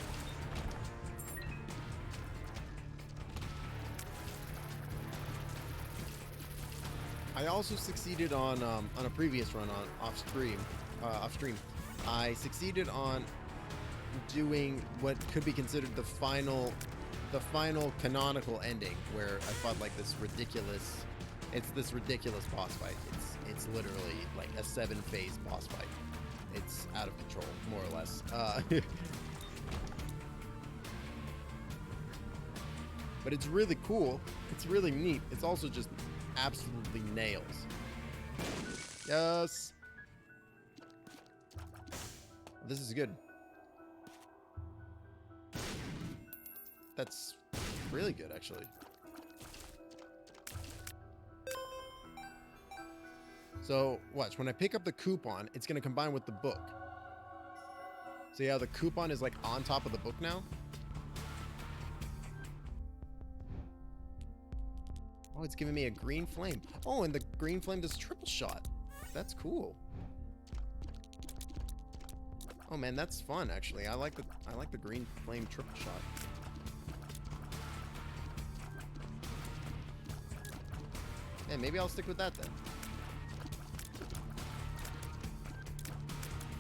I also succeeded on a previous run on off stream. I succeeded on doing what could be considered the final canonical ending, where I fought like this ridiculous. It's this ridiculous boss fight. It's literally like a 7-phase boss fight. It's out of control, more or less. But it's really cool. It's really neat. It's also just absolutely nails. Yes. This is good. That's really good, actually. So, watch. When I pick up the coupon, it's going to combine with the book. See how the coupon is like on top of the book now? Oh, it's giving me a green flame. Oh, and the green flame does triple shot. That's cool. Oh man, that's fun actually. I like the green flame triple shot. Yeah, maybe I'll stick with that then.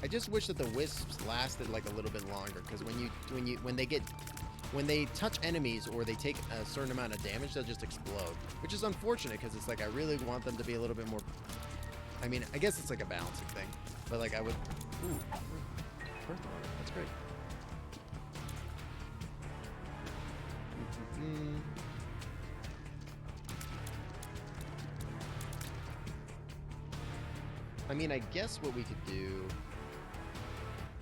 I just wish that the wisps lasted like a little bit longer, because when they touch enemies or they take a certain amount of damage, they'll just explode, which is unfortunate because it's like I really want them to be a little bit more. I mean, I guess it's like a balancing thing, but like I would. Ooh, that's great. I mean, I guess what we could do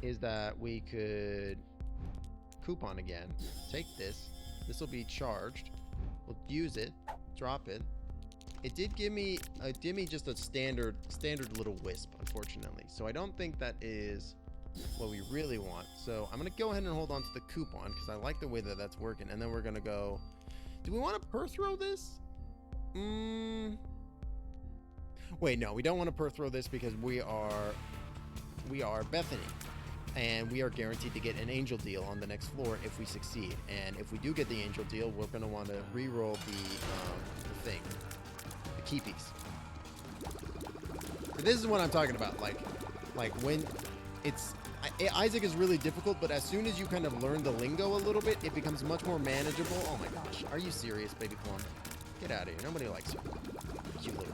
is that we could coupon again. Take this. This will be charged. We'll use it. Drop it. It did give me just a standard little wisp, unfortunately. So I don't think that is what we really want. So I'm gonna go ahead and hold on to the coupon because I like the way that that's working. And then we're gonna go. Do we want to per throw this? Wait, no, we don't want to per throw this because we are Bethany. And we are guaranteed to get an angel deal on the next floor if we succeed. And if we do get the angel deal, we're going to want to re-roll the thing, the key piece. But this is what I'm talking about. Like when it's Isaac is really difficult, but as soon as you kind of learn the lingo a little bit, it becomes much more manageable. Oh my gosh, are you serious, baby plum? Get out of here. Nobody likes you. Cute little.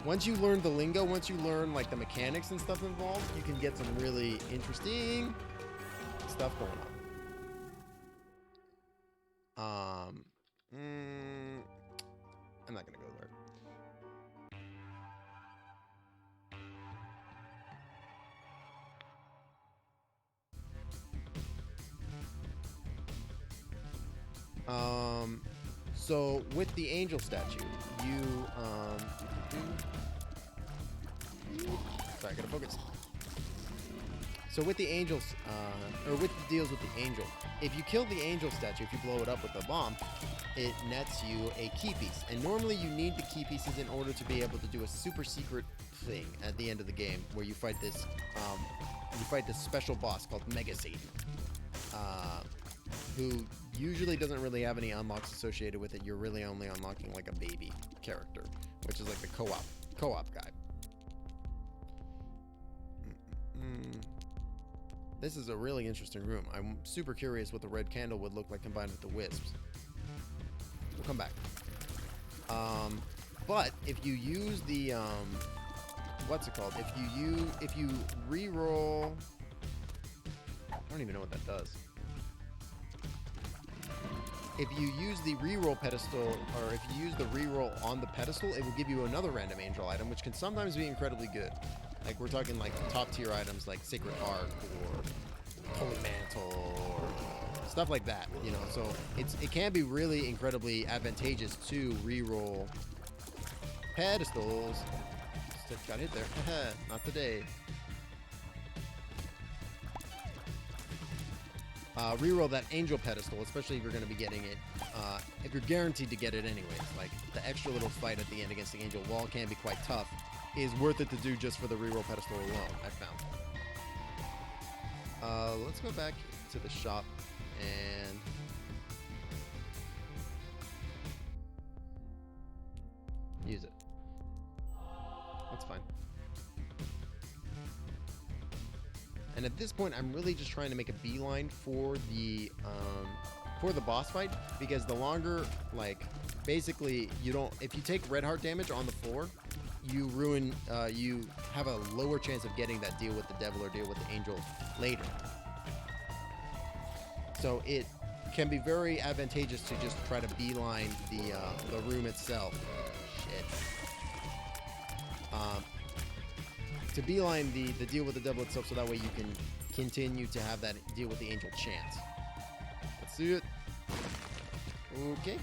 Once you learn the lingo, once you learn like the mechanics and stuff involved, you can get some really interesting stuff going on. I'm not gonna go there. So with the angel statue, you sorry, I gotta focus. So with the angels, or with the deals with the angel, if you kill the angel statue, if you blow it up with a bomb, it nets you a key piece. And normally you need the key pieces in order to be able to do a super secret thing at the end of the game, where you fight this special boss called Mega Satan, who usually doesn't really have any unlocks associated with it. You're really only unlocking like a baby character, which is like the co-op guy. This is a really interesting room. I'm super curious what the red candle would look like combined with the wisps. We'll come back. But if you use the what's it called? If you re-roll, I don't even know what that does. If you use the reroll pedestal, or if you use the reroll on the pedestal, it will give you another random angel item, which can sometimes be incredibly good. Like we're talking like top tier items like Sacred Heart or Holy Mantle or stuff like that, you know. So it can be really incredibly advantageous to reroll pedestals Just got hit there. Not today. Reroll that angel pedestal, especially if you're going to be getting it. If you're guaranteed to get it anyways, like the extra little fight at the end against the angel wall can be quite tough, is worth it to do just for the reroll pedestal alone, I found. Let's go back to the shop and use it. That's fine. And at this point, I'm really just trying to make a beeline for the boss fight, because the longer, like, basically, you don't, if you take red heart damage on the floor, you ruin, you have a lower chance of getting that deal with the devil or deal with the angel later. So it can be very advantageous to just try to beeline the room itself. Shit. To beeline the deal with the devil itself, so that way you can continue to have that deal with the angel chance. Let's do it. Okay.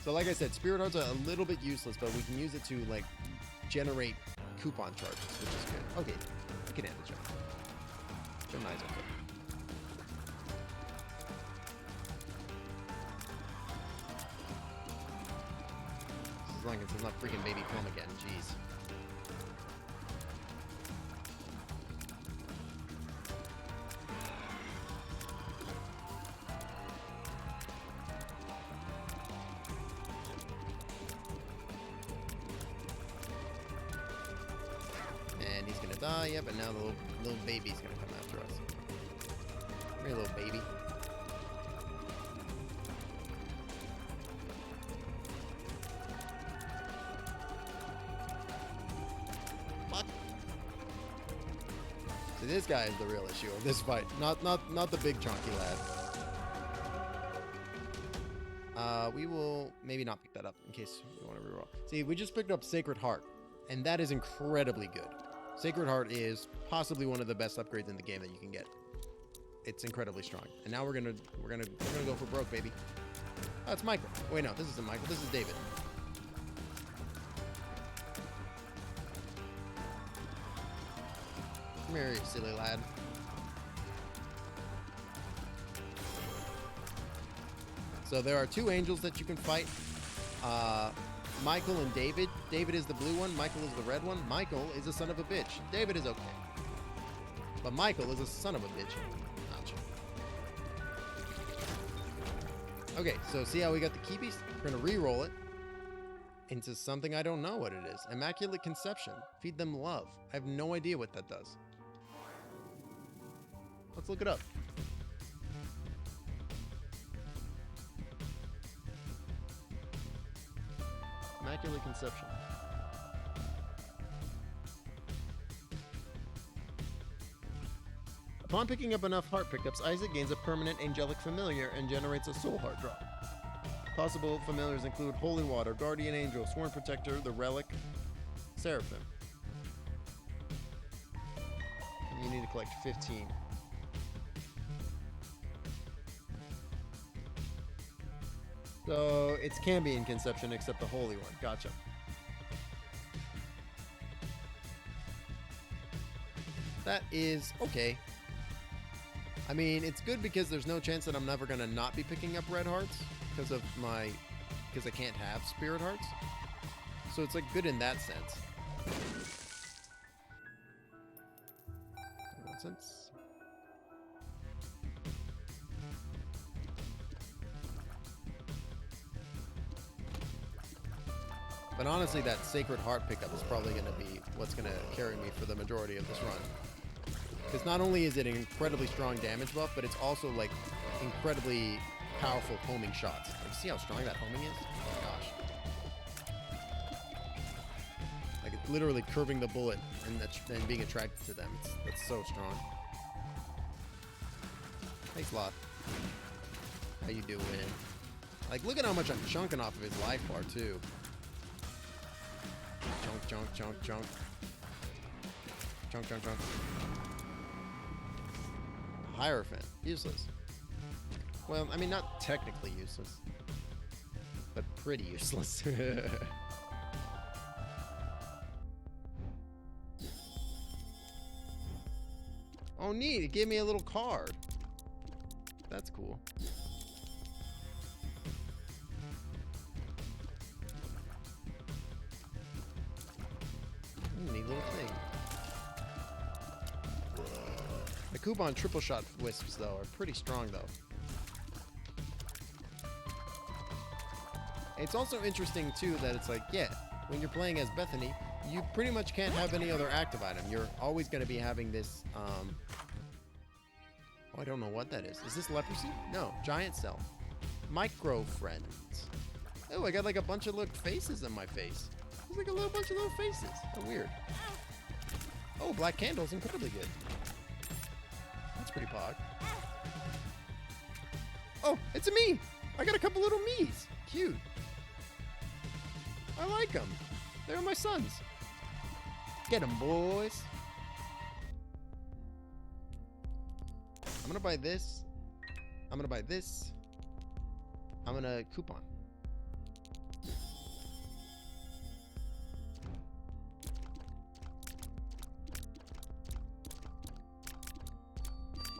So like I said, Spirit Hearts are a little bit useless, but we can use it to, like, generate coupon charges, which is good. Okay, I can handle John. John Knights are good. As long as it's not freaking Baby Plum again, jeez. And he's gonna die, yeah, but now the little baby's gonna come after us. Come here, little baby. Fuck. So this guy is the real issue of this fight, not the big chunky lad. We will maybe not pick that up in case we want to reroll. See, we just picked up Sacred Heart, and that is incredibly good. Sacred Heart is possibly one of the best upgrades in the game that you can get. It's incredibly strong. And now we're gonna go for broke, baby. Oh, it's Michael. Wait, no, this isn't Michael. This is David. Come here, you silly lad. So there are two angels that you can fight. Michael and David. David is the blue one. Michael is the red one. Michael is a son of a bitch. David is okay. But Michael is a son of a bitch. Ouch. Okay, so see how we got the key piece? We're going to re-roll it into something I don't know what it is. Immaculate Conception. Feed them love. I have no idea what that does. Let's look it up. Immaculate Conception. Upon picking up enough heart pickups, Isaac gains a permanent angelic familiar and generates a soul heart drop. Possible familiars include Holy Water, Guardian Angel, Sworn Protector, the Relic, Seraphim. You need to collect 15. So it can be in Conception except the Holy one. Gotcha. That is okay. I mean, it's good because there's no chance that I'm never going to not be picking up red hearts because I can't have Spirit Hearts. So it's like good in that sense. Nonsense. But honestly, that Sacred Heart pickup is probably going to be what's going to carry me for the majority of this run. Because not only is it an incredibly strong damage buff, but it's also, like, incredibly powerful homing shots. Like, see how strong that homing is? Oh my gosh. Like, it's literally curving the bullet and being attracted to them. It's so strong. Thanks a lot. How you doing? Like, look at how much I'm chunking off of his life bar, too. Chunk, chunk, chunk, chunk. Chunk, chunk, chunk. Hierophant. Useless. Well, I mean, not technically useless. But pretty useless. neat. It gave me a little card. That's cool. Neat little thing. The Coupon triple shot wisps, though, are pretty strong, though. It's also interesting, too, that it's like, yeah, when you're playing as Bethany, you pretty much can't have any other active item. You're always going to be having this, oh, I don't know what that is. Is this leprosy? No, giant cell. Micro friends. Oh, I got like a bunch of little faces on my face. There's like a little bunch of little faces. How weird. Oh, black candles, incredibly good. That's pretty pog. Oh, it's a me. I got a couple little me's. Cute. I like them. They're my sons. Get them, boys. I'm gonna buy this. I'm gonna buy this. I'm gonna coupon.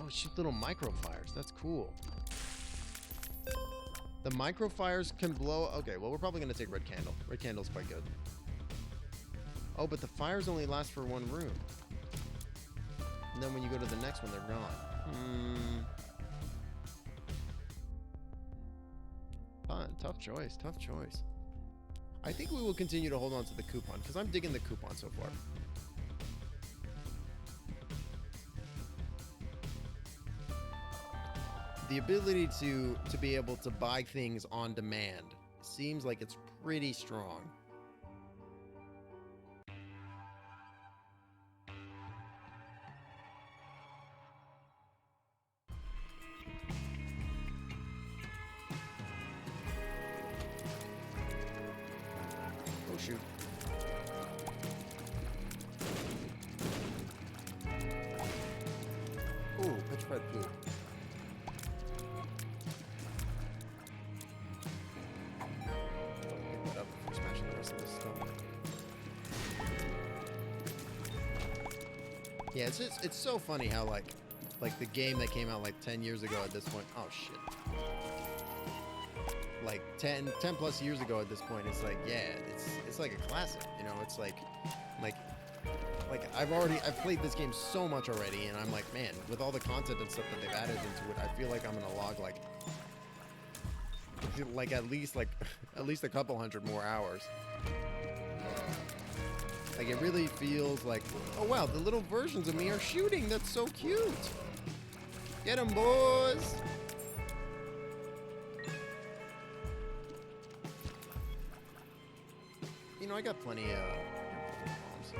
Oh, shoot little microfires. That's cool. The microfires can blow. Okay, well, we're probably gonna take red candle. Red candle's quite good. Oh, but the fires only last for one room. And then when you go to the next one, they're gone. Tough choice. Tough choice. I think we will continue to hold on to the coupon because I'm digging the coupon so far. The ability to be able to buy things on demand seems like it's pretty strong. Oh shoot. Ooh, petrified food. Yeah, it's so funny how like the game that came out like 10 years ago at this point. Oh shit. Like 10 plus years ago at this point, it's like, yeah, it's like a classic, you know. It's like I've played this game so much already, and I'm like, man, with all the content and stuff that they've added into it, I feel like I'm gonna log like at least a couple hundred more hours. Like, it really feels like, oh wow, the little versions of me are shooting. That's so cute. Get them, boys. You know, I got plenty of bombs.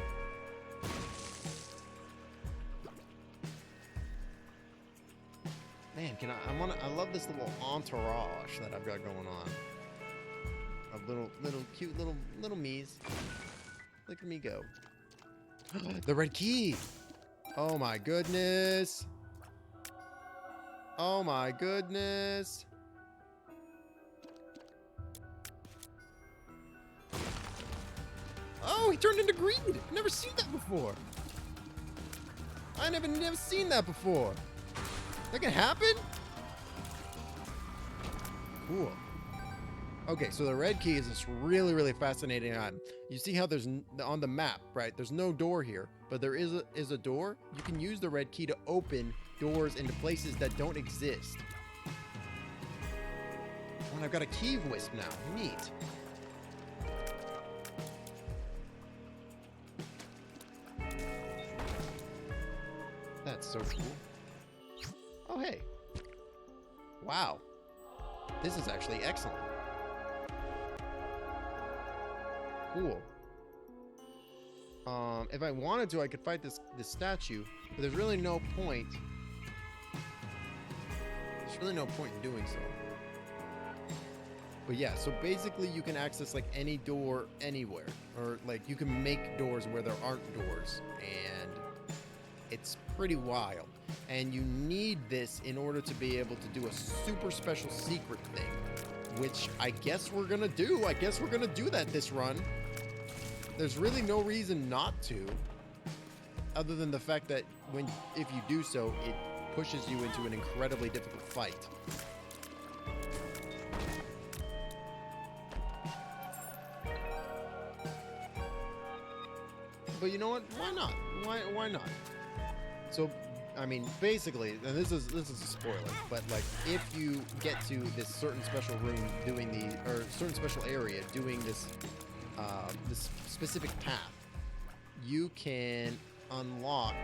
Man, I love this little entourage that I've got going on. Of little cute little me's. Look at me go. The red key. Oh my goodness. Oh my goodness. Oh, he turned into green. I've never seen that before. I never seen that before. That can happen? Cool. Okay, so the red key is this really, really fascinating item. You see how there's, on the map, right? There's no door here, but there is a door. You can use the red key to open doors into places that don't exist. Oh, and I've got a key wisp now. Neat. That's so cool. Oh, hey. Wow. This is actually excellent. Cool. If I wanted to, I could fight this statue, but there's really no point. There's really no point in doing so. But yeah, so basically you can access like any door anywhere, or like you can make doors where there aren't doors, and it's pretty wild. And you need this in order to be able to do a super special secret thing, which I guess we're gonna do. I guess we're gonna do that this run. There's really no reason not to. other than the fact that if you do so, it pushes you into an incredibly difficult fight. But you know what? Why not? Why not? So, I mean, basically, and this is a spoiler, but like, if you get to this certain special room doing or certain special area doing this specific path, you can unlock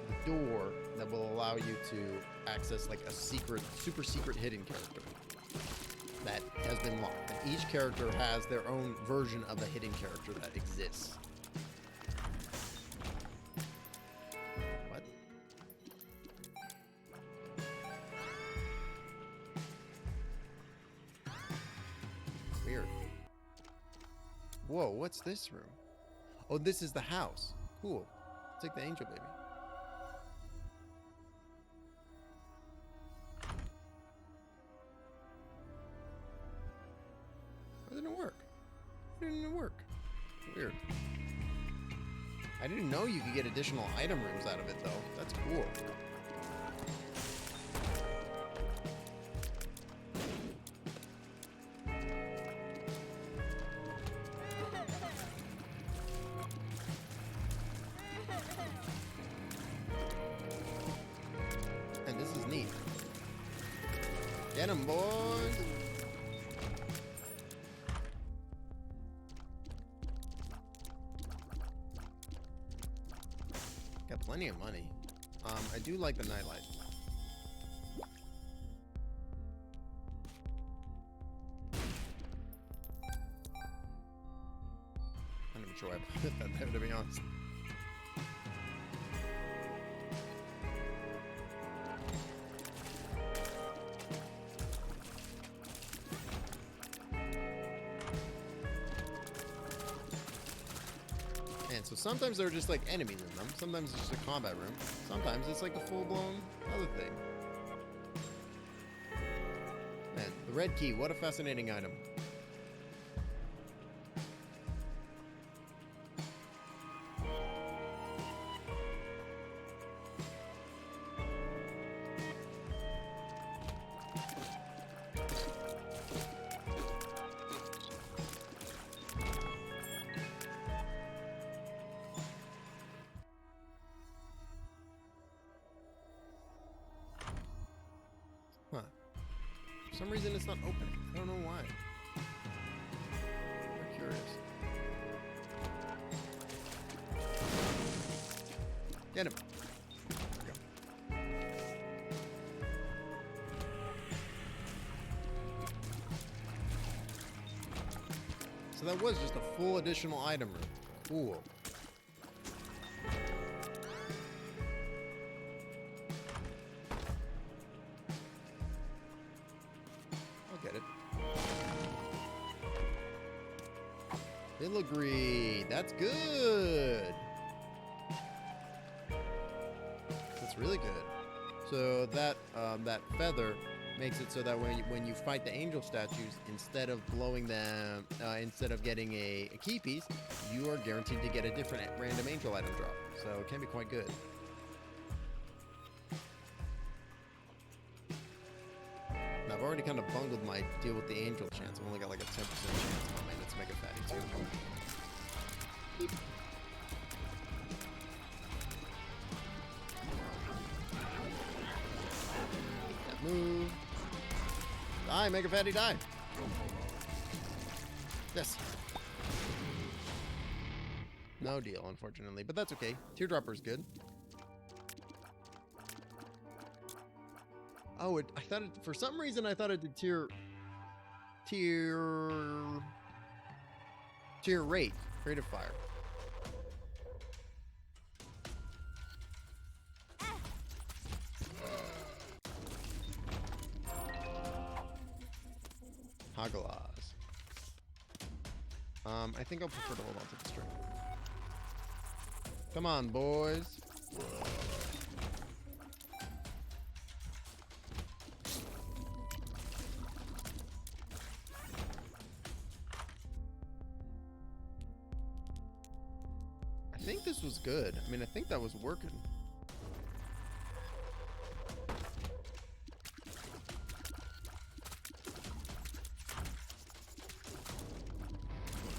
the door that will allow you to access like a super secret hidden character that has been locked. And each character has their own version of a hidden character that exists. What? Weird. Whoa, what's this room? Oh, this is the house. Cool. Take the angel baby. Why didn't it work? Why didn't it work? Weird. I didn't know you could get additional item rooms out of it, though. That's cool. And this is neat. Get 'em, boys! Got plenty of money. I do like the nightlight. I'm not even sure why I put that there, to be honest. And so sometimes there are just like enemies in them. Sometimes it's just a combat room. Sometimes it's like a full-blown other thing. Man, the red key, what a fascinating item. Huh. For some reason it's not opening. I don't know why. I'm curious. Get him. There we go. So that was just a full additional item room. Cool. Filigree. That's good. That's really good. So that that feather makes it so that when you fight the angel statues, instead of blowing them, instead of getting a key piece, you are guaranteed to get a different random angel item drop. So it can be quite good. Now, I've already kind of bungled my deal with the angel chance. I've only got like a 10% chance. Oh man, let's make a fatty too. Beep. That move. Die, Mega Fatty, die. Yes. No deal, unfortunately, but that's okay. Teardropper's good. Oh, I thought it, for some reason I thought it did tier rate, rate of fire. Hagalaz. I think I'll prefer to hold on to the string. Come on, boys. I think this was good. I mean, I think that was working.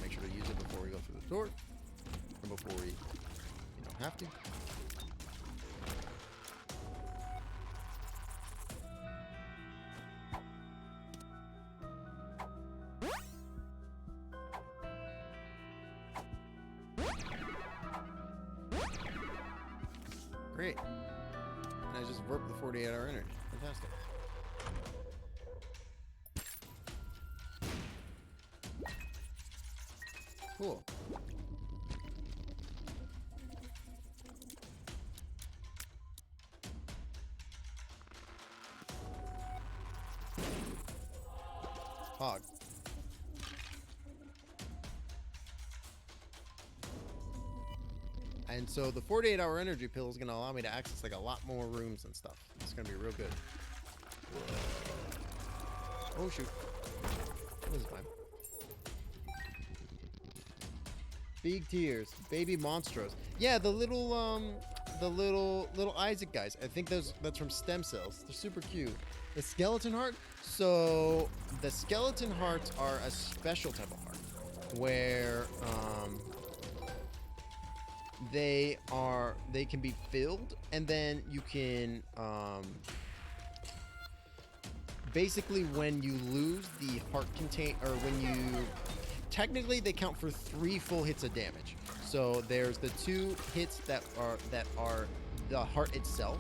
Make sure to use it before we go through the door. And before we, have to. Great. And I just burped the 48-hour energy. Fantastic. Cool. Hog. And so the 48-hour energy pill is going to allow me to access like a lot more rooms and stuff. It's going to be real good. Oh shoot. This is fine. Big tears. Baby monstros. Yeah, the little Isaac guys. I think that's from stem cells. They're super cute. The skeleton heart. So the skeleton hearts are a special type of heart where they can be filled, and then you can basically when you lose the heart contain, or when you technically they count for 3 full hits of damage. So there's the 2 hits that are the heart itself,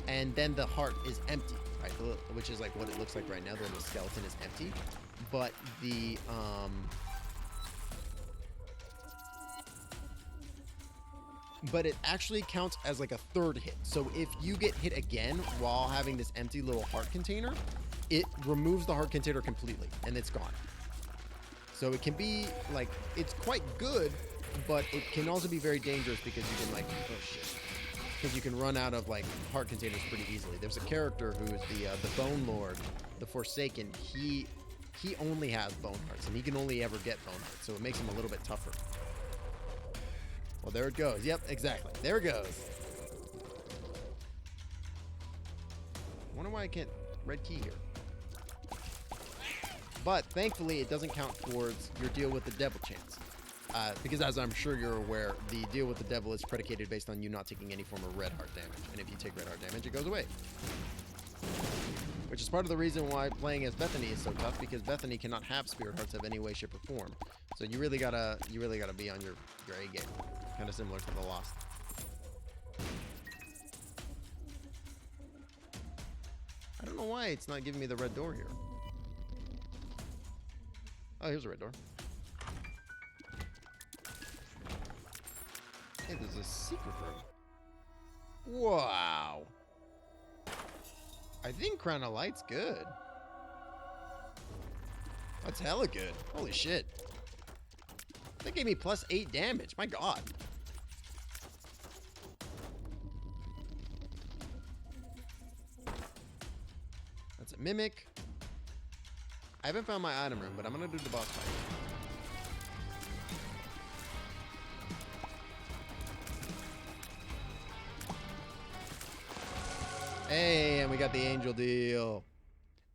and then the heart is empty, right? Which is like what it looks like right now. The skeleton is empty, but the but it actually counts as like a 3rd hit. So if you get hit again while having this empty little heart container, it removes the heart container completely and it's gone. So it can be like, it's quite good, but it can also be very dangerous because you can like, oh shit. Because you can run out of like heart containers pretty easily. There's a character who is the Bone Lord, the Forsaken. He only has bone hearts and he can only ever get bone hearts. So it makes him a little bit tougher. Well, there it goes. Yep, exactly. There it goes. I wonder why I can't red key here. But thankfully, it doesn't count towards your deal with the devil chance. Because as I'm sure you're aware, the deal with the devil is predicated based on you not taking any form of red heart damage. And if you take red heart damage, it goes away. Which is part of the reason why playing as Bethany is so tough, because Bethany cannot have spirit hearts of any way, shape, or form. So you really gotta be on your A game. Kind of similar to the Lost. I don't know why it's not giving me the red door here. Oh, here's a red door. Hey, there's a secret room. Wow. I think Crown of Light's good. That's hella good. Holy shit. That gave me +8 damage. My god. That's a mimic. I haven't found my item room, but I'm gonna do the boss fight. Hey, and we got the angel deal.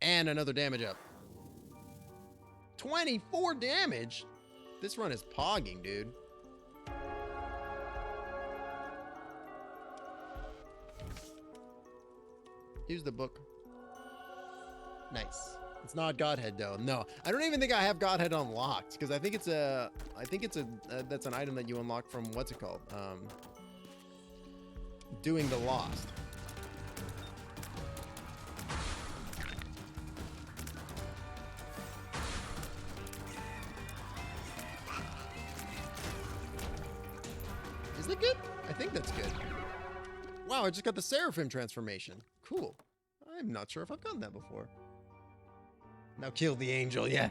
And another damage up. 24 damage? This run is pogging, dude. Use the book. Nice. It's not Godhead though. No, I don't even think I have Godhead unlocked because I think it's that's an item that you unlock from what's it called? Doing the Lost. Is that good? I think that's good. Wow, I just got the Seraphim transformation. Cool. I'm not sure if I've gotten that before. Now kill the angel, yeah.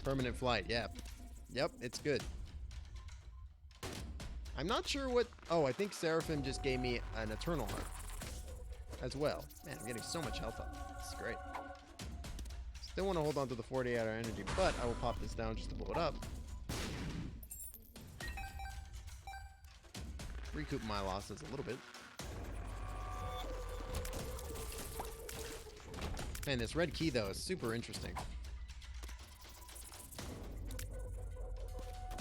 Permanent flight, yeah. Yep, it's good. I'm not sure what... Oh, I think Seraphim just gave me an Eternal Heart. as well. Man, I'm getting so much health up. This is great. Still want to hold on to the 48-hour energy, but I will pop this down just to blow it up. Recoup my losses a little bit. Man, this red key, though, is super interesting.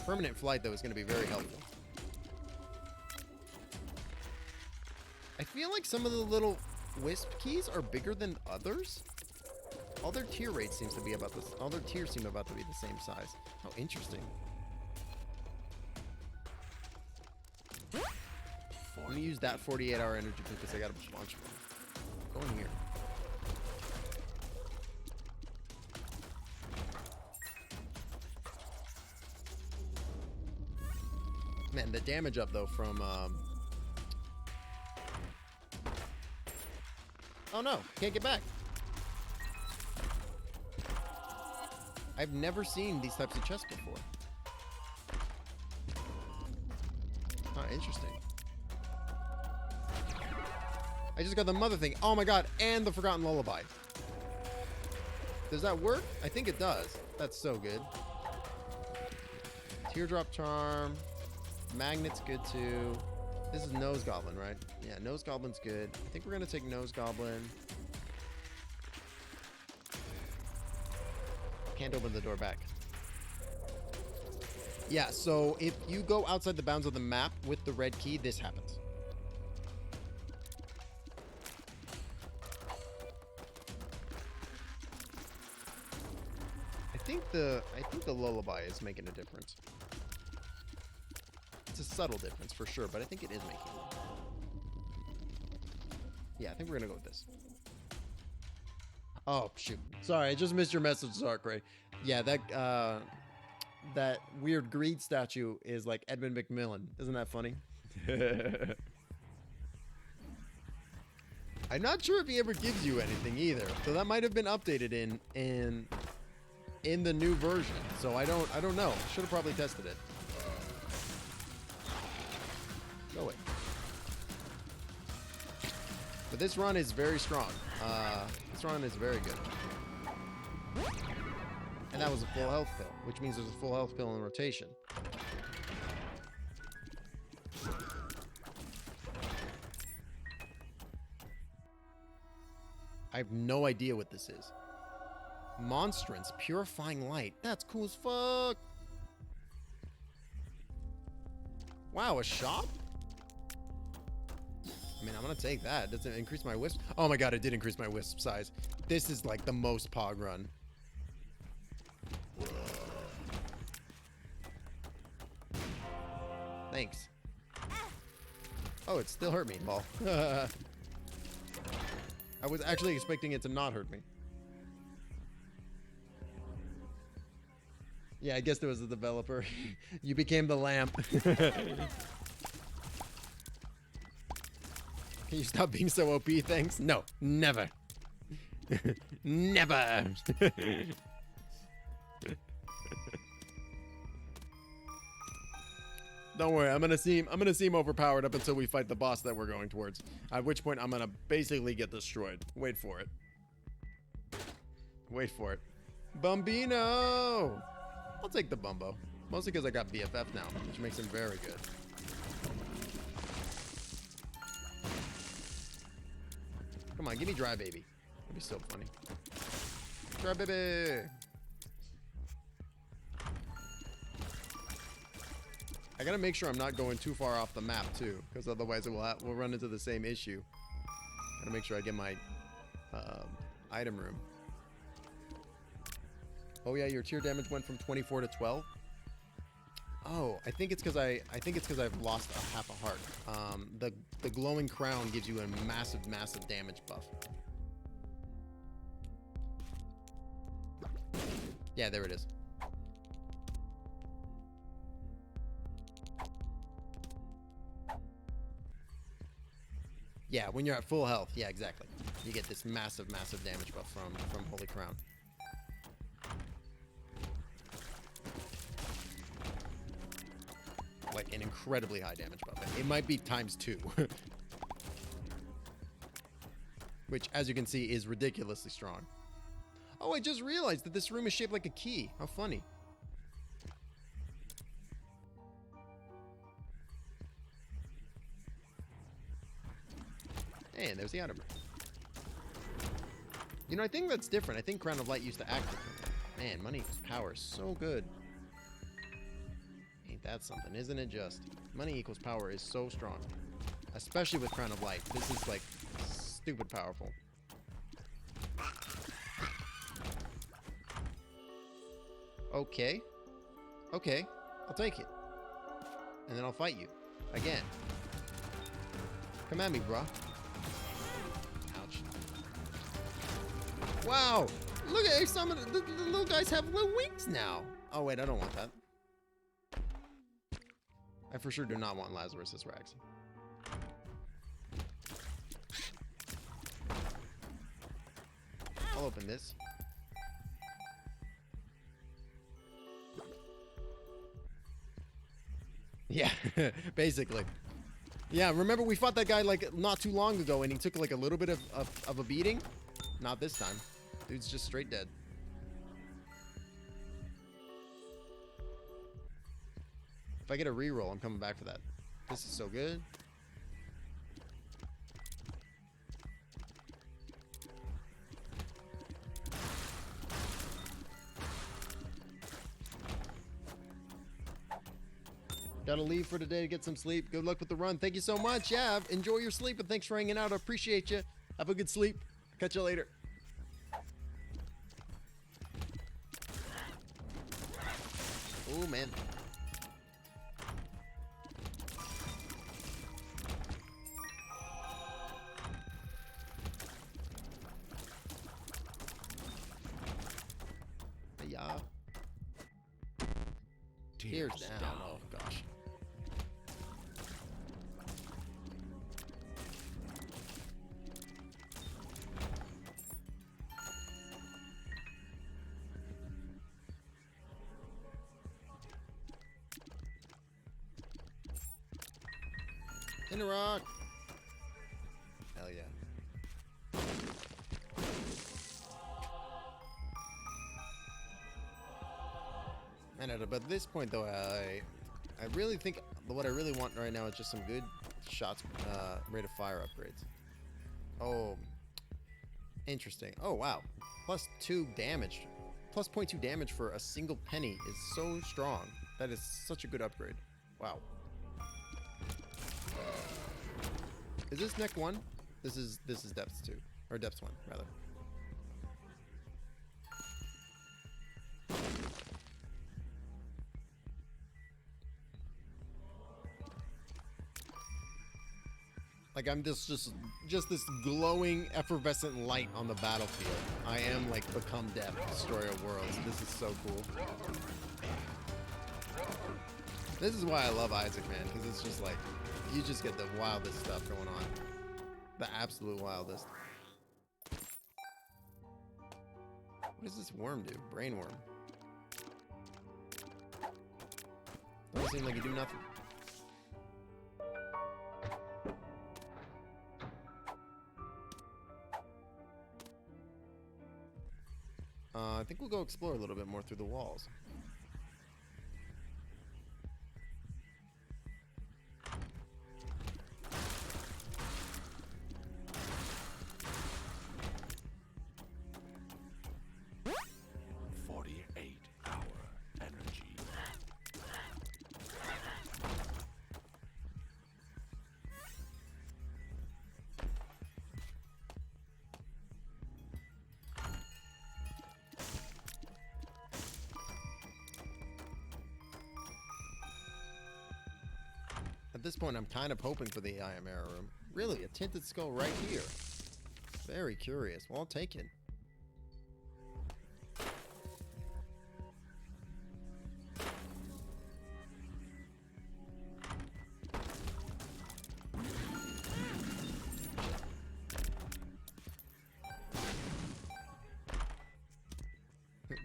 Permanent flight, though, is going to be very helpful. I feel like some of the little wisp keys are bigger than others. All their tier rates seems to be about this. All their tiers seem about to be the same size. Oh, interesting. Let me use that 48-hour energy because I got a bunch of them. Go in here. Man, the damage up though from oh no, can't get back. I've never seen these types of chests before. Oh, interesting. I just got the mother thing. Oh my god, and the Forgotten Lullaby. Does that work? I think it does. That's so good. Teardrop Charm. Magnet's good too. This is Nose Goblin, right? Yeah, Nose Goblin's good. I think we're gonna take Nose Goblin. Can't open the door back. Yeah, so if you go outside the bounds of the map with the red key, this happens. I think the lullaby is making a difference. It's a subtle difference for sure, but I think it is making one. Yeah, I think we're gonna go with this. Oh shoot! Sorry, I just missed your message, Zarkray. Yeah, that weird greed statue is like Edmund McMillan. Isn't that funny? I'm not sure if he ever gives you anything either, so that might have been updated in the new version. So I don't know. Should have probably tested it. Go away. But this run is very strong. This run is very good. And that was a full health pill, which means there's a full health pill in rotation. I have no idea what this is. Monstrance, Purifying Light. That's cool as fuck. Wow, a shop? I mean, I'm gonna take that. Does it increase my wisp? Oh my god, it did increase my wisp size. This is like the most pog run. Thanks. Oh, it still hurt me, Paul. I was actually expecting it to not hurt me. Yeah, I guess there was a developer. You became the lamp. Can you stop being so OP? Thanks. No, never. Never. Don't worry, I'm gonna seem overpowered up until we fight the boss that we're going towards. At which point I'm gonna basically get destroyed. Wait for it. Wait for it. Bumbino! I'll take the Bumbo. Mostly because I got BFF now, which makes him very good. Come on, give me Dry Baby. That'd be so funny. Dry Baby! I gotta make sure I'm not going too far off the map too, because otherwise we'll run into the same issue. Gotta make sure I get my item room. Oh yeah, your tier damage went from 24 to 12. Oh, I think it's because I've lost a half a heart. The glowing crown gives you a massive damage buff. Yeah, there it is. Yeah, when you're at full health, yeah, exactly. You get this massive damage buff from Holy Crown. Like an incredibly high damage buff. It might be ×2. which, as you can see, is ridiculously strong. Oh, I just realized that this room is shaped like a key. How funny. And there's the outer room. You know, I think that's different. I think Crown of Light used to act differently. Man, money equals power is so good. Ain't that something, isn't it just? Money equals power is so strong. Especially with Crown of Light. This is, like, stupid powerful. Okay. Okay. I'll take it. And then I'll fight you. Again. Come at me, bruh. Ouch. Wow! Look at some of the little guys have little wings now. Oh wait, I don't want that. I for sure do not want Lazarus as Rags. I'll open this. Yeah, basically. Yeah, remember we fought that guy like not too long ago and he took like a little bit of a beating? Not this time. Dude's just straight dead. If I get a reroll, I'm coming back for that. This is so good. Gotta leave for today to get some sleep. Good luck with the run. Thank you so much. Yeah, enjoy your sleep and thanks for hanging out. I appreciate you. Have a good sleep. Catch you later. Oh, man. Yeah. Tears down. Oh, gosh. In a rock. Hell yeah. And at this point, though, I really think what I really want right now is just some good shots, rate of fire upgrades. Oh, interesting. Oh, wow. +2 damage. Plus 0.2 damage for a single penny is so strong. That is such a good upgrade. Wow. Is this neck 1? This is depths 2. Or depths 1, rather. Like I'm just this glowing, effervescent light on the battlefield. I am like become death, destroyer of worlds. This is so cool. This is why I love Isaac, man, because it's just like you just get the wildest stuff going on. The absolute wildest. What does this worm do? Brain worm. Doesn't seem like you do nothing. I think we'll go explore a little bit more through the walls. At this point, I'm kind of hoping for the Ayamera room. Really, a tinted skull right here. Very curious. Well, I'll take it.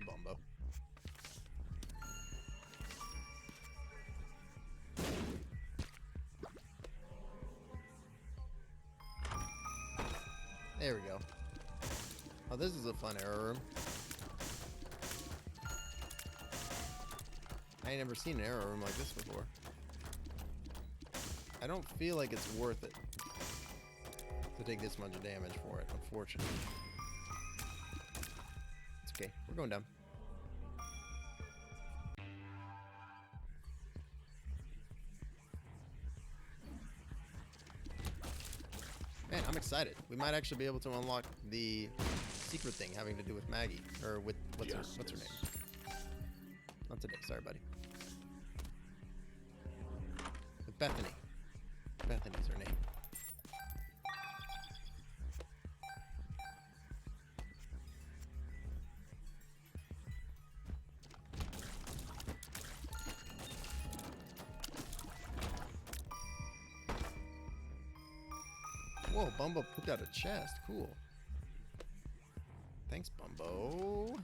Bumbo. There we go. Oh, this is a fun error room. I ain't never seen an error room like this before. I don't feel like it's worth it to take this much damage for it, unfortunately. It's okay. We're going down. Man, I'm excited. We might actually be able to unlock the secret thing having to do with Maggie. Or with, what's her name? Not today, sorry buddy. With Bethany. Bethany's her name. Whoa, Bumbo pooped out a chest. Cool. Thanks, Bumbo.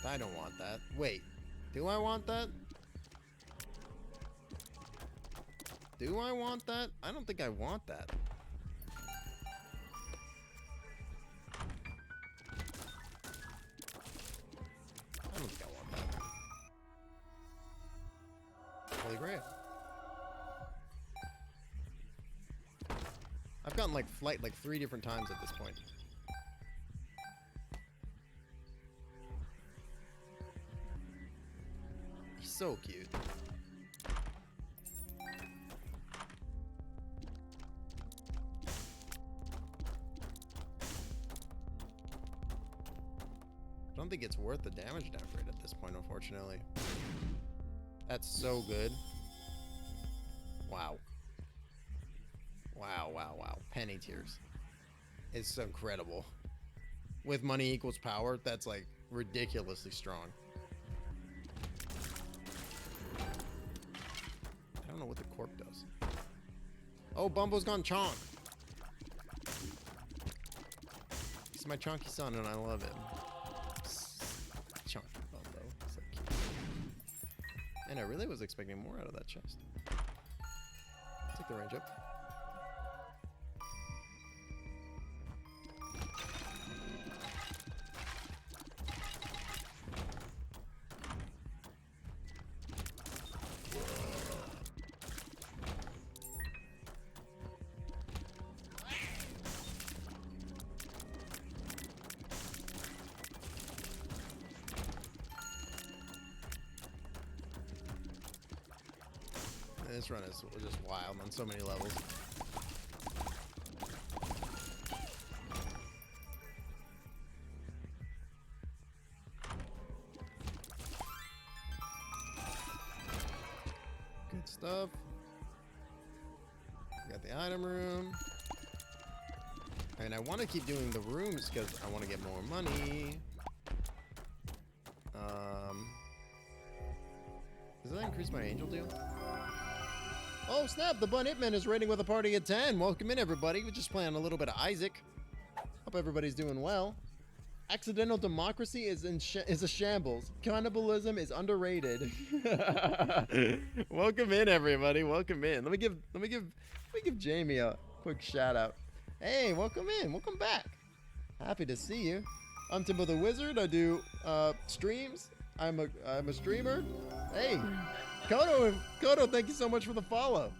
I don't want that. Wait, do I want that? Do I want that? I don't think I want that. I don't think I want that. Holy Grail. I've gotten like flight like 3 different times at this point. He's so cute. I don't think it's worth the damage downgrade at this point, unfortunately. That's so good. Wow. Wow, wow, wow. Penny tears. It's incredible. With money equals power, that's like ridiculously strong. I don't know what the cork does. Oh, Bumbo's gone chonk. He's my chonky son and I love him. Chonky Bumbo. So cute. And I really was expecting more out of that chest. Take the range up. This run is just wild on so many levels. Good stuff. We got the item room. And I want to keep doing the rooms because I want to get more money. Does that increase my angel deal? Oh snap, the Bun Hitman is raiding with a party at 10. Welcome in everybody. We're just playing a little bit of Isaac. Hope everybody's doing well. Accidental democracy is a shambles. Cannibalism is underrated. Welcome in everybody. Welcome in. Let me give Jamie a quick shout out. Hey, welcome in. Welcome back. Happy to see you. I'm Timbo the Wizard. I do streams. I'm a streamer. Hey, Kodo, thank you so much for the follow.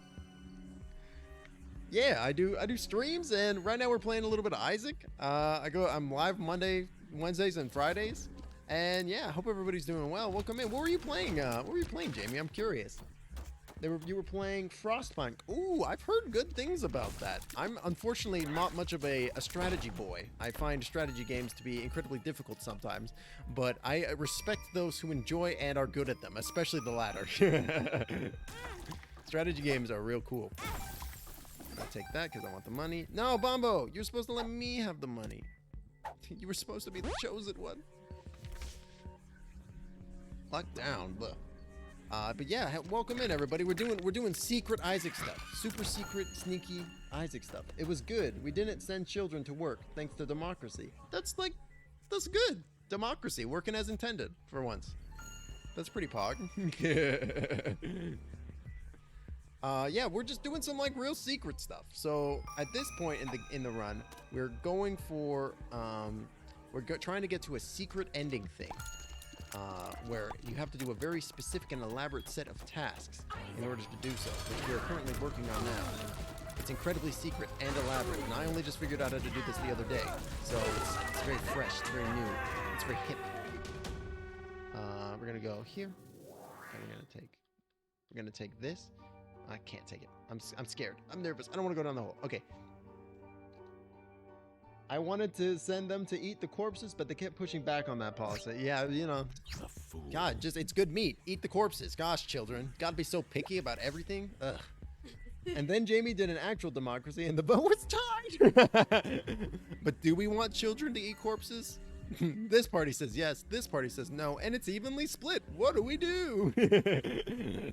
Yeah, I do streams, and right now we're playing a little bit of Isaac. I'm live Monday, Wednesdays, and Fridays. And yeah, I hope everybody's doing well. Welcome in. What were you playing? Jamie? I'm curious. You were playing Frostpunk. Ooh, I've heard good things about that. I'm unfortunately not much of a strategy boy. I find strategy games to be incredibly difficult sometimes, but I respect those who enjoy and are good at them, especially the latter. Strategy games are real cool. I'll take that because I want the money. No, Bombo, you're supposed to let me have the money. You were supposed to be the chosen one. Locked down, look. But yeah, welcome in everybody. We're doing secret Isaac stuff. Super secret, sneaky Isaac stuff. It was good. We didn't send children to work thanks to democracy. That's That's good. Democracy working as intended for once. That's pretty pog. Yeah, we're just doing some like real secret stuff. So at this point in the run, we're going for trying to get to a secret ending thing, where you have to do a very specific and elaborate set of tasks in order to do so, which we are currently working on now. It's incredibly secret and elaborate, and I only just figured out how to do this the other day, so it's very fresh, it's very new, it's very hip. We're gonna go here, and we're gonna take this. I can't take it. I'm scared. I'm nervous. I don't want to go down the hole. Okay. I wanted to send them to eat the corpses, but they kept pushing back on that policy. Yeah, you know. The fool. God, it's good meat. Eat the corpses. Gosh, children. Gotta be so picky about everything. Ugh. And then Jamie did an actual democracy, and the vote was tied. But do we want children to eat corpses? This party says yes. This party says no. And it's evenly split. What do we do?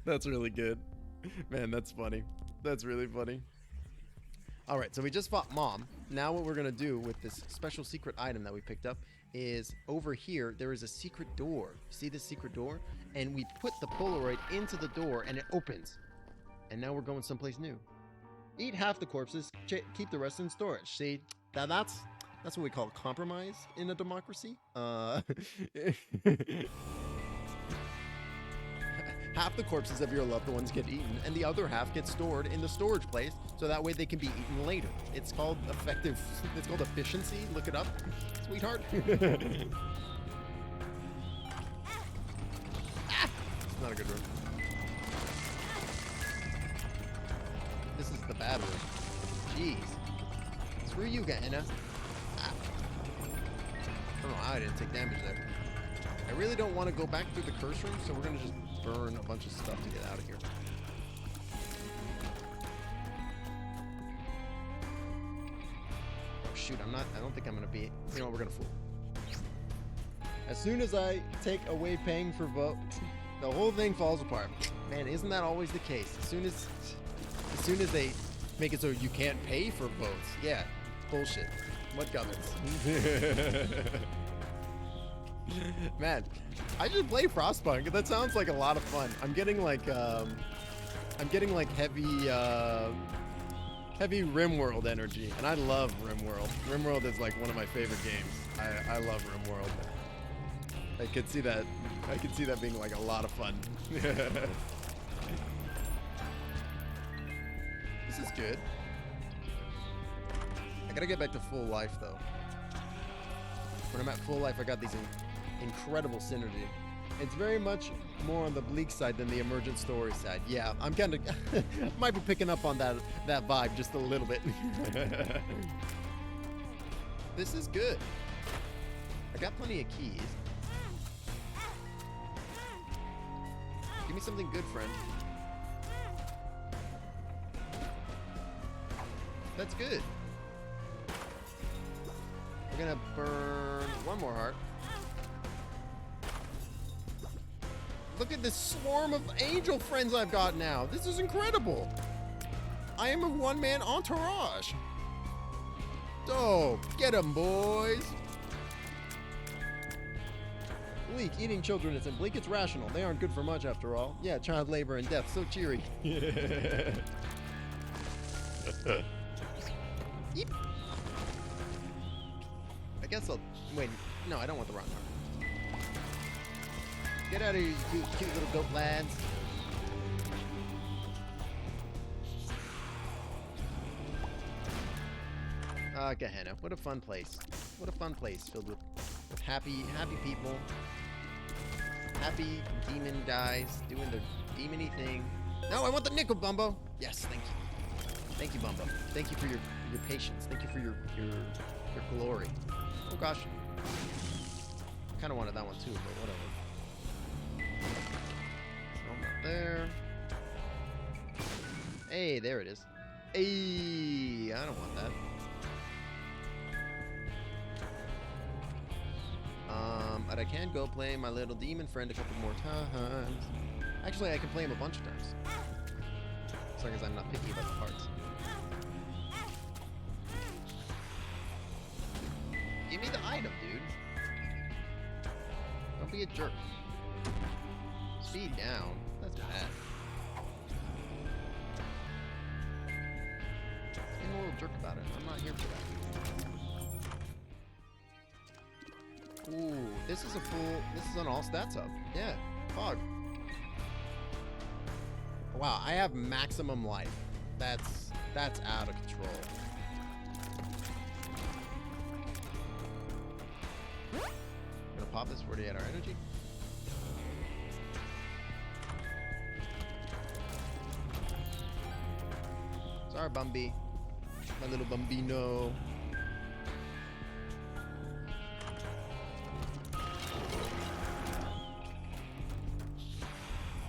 That's really good. Man, that's funny. That's really funny. All right, so we just fought Mom. Now what we're going to do with this special secret item that we picked up is over here, there is a secret door. See this secret door? And we put the Polaroid into the door and it opens. And now we're going someplace new. Eat half the corpses, keep the rest in storage. See, that's what we call compromise in a democracy. Half the corpses of your loved ones get eaten, and the other half gets stored in the storage place, so that way they can be eaten later. It's called it's called efficiency. Look it up, sweetheart. It's not a good room. This is the bad room. Jeez. Screw you, Gehenna. I don't know how I didn't take damage there. I really don't want to go back through the curse room, so we're going to just burn a bunch of stuff to get out of here. Oh shoot, I don't think I'm going to be, you know what, we're going to fool. As soon as I take away paying for votes, the whole thing falls apart. Man, isn't that always the case? As soon as they make it so you can't pay for votes. Yeah, bullshit. What governs? Man, I should play Frostpunk. That sounds like a lot of fun. I'm getting like heavy RimWorld energy, and I love RimWorld. RimWorld is like one of my favorite games. I love RimWorld. I could see that being like a lot of fun. This is good. I gotta get back to full life though. When I'm at full life, I got these incredible synergy. It's very much more on the bleak side than the emergent story side. Yeah, I'm kind of might be picking up on that vibe just a little bit. This is good. I got plenty of keys. Give me something good, friend. That's good. We're gonna burn one more heart. Look at this swarm of angel friends I've got now. This is incredible. I am a one-man entourage. Dope. Get 'em, boys. Bleak, eating children isn't bleak, it's rational. They aren't good for much after all. Yeah, child labor and death, so cheery. Yeep. I guess I'll... Wait, no, I don't want the wrong heart. Get out of here, you cute little goat lads. Gehenna, what a fun place. What a fun place filled with happy people. Happy demon guys doing their demony thing. No, I want the nickel, Bumbo. Yes, thank you. Thank you, Bumbo. Thank you for your patience. Thank you for your glory. Oh gosh. Kind of wanted that one too, but whatever. No, not there. Hey, there it is. Hey, I don't want that. But I can go play my little demon friend a couple more times. Actually, I can play him a bunch of times. As long as I'm not picky about the parts. Give me the item, dude. Don't be a jerk. Speed down. That's bad. Being a little jerk about it. I'm not here for that. Ooh, this is an all stats up. Yeah, fog. Wow, I have maximum life. That's out of control. Gonna pop this 48 hour energy. Sorry, Bumby. My little Bumbino.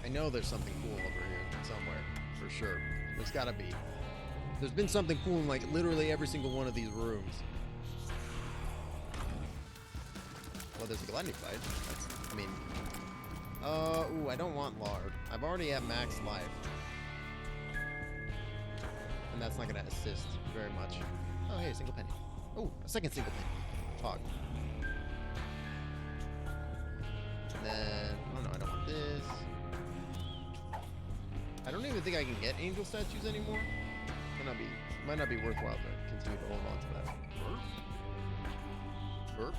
I know there's something cool over here somewhere, for sure. There's gotta be. There's been something cool in like literally every single one of these rooms. Well, there's a gliding fight. I mean, ooh, I don't want lard. I've already at max life. And that's not gonna assist very much. Oh, hey, single penny. Oh, a second single penny. Fog. And then, oh no, I don't want this. I don't even think I can get angel statues anymore. Might not be worthwhile to continue to hold on to that. Burp. Burp.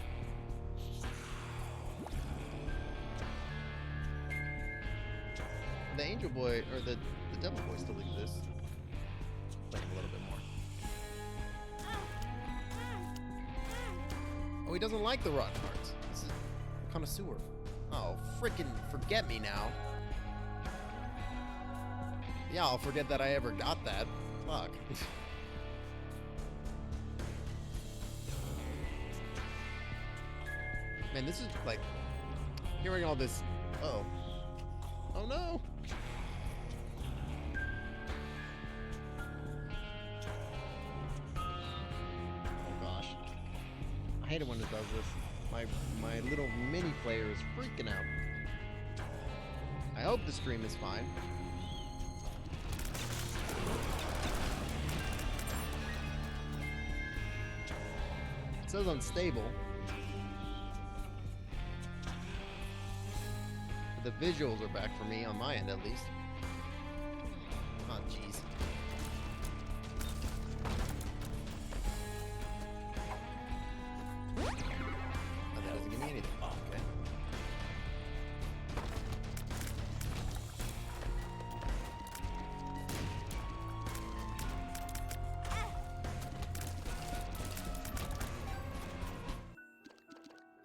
The angel boy, or the devil boy still exists. Play him a little bit more. Oh, he doesn't like the rotten hearts. This is a connoisseur. Oh, frickin' forget me now. Yeah, I'll forget that I ever got that. Fuck. Man, this is like hearing all this. Oh. Oh no. Oh gosh. I hate it when it does this. My little mini player is freaking out. I hope the stream is fine. It says unstable. The visuals are back for me on my end, at least. Oh, jeez. Oh, that doesn't give me anything. Oh, okay.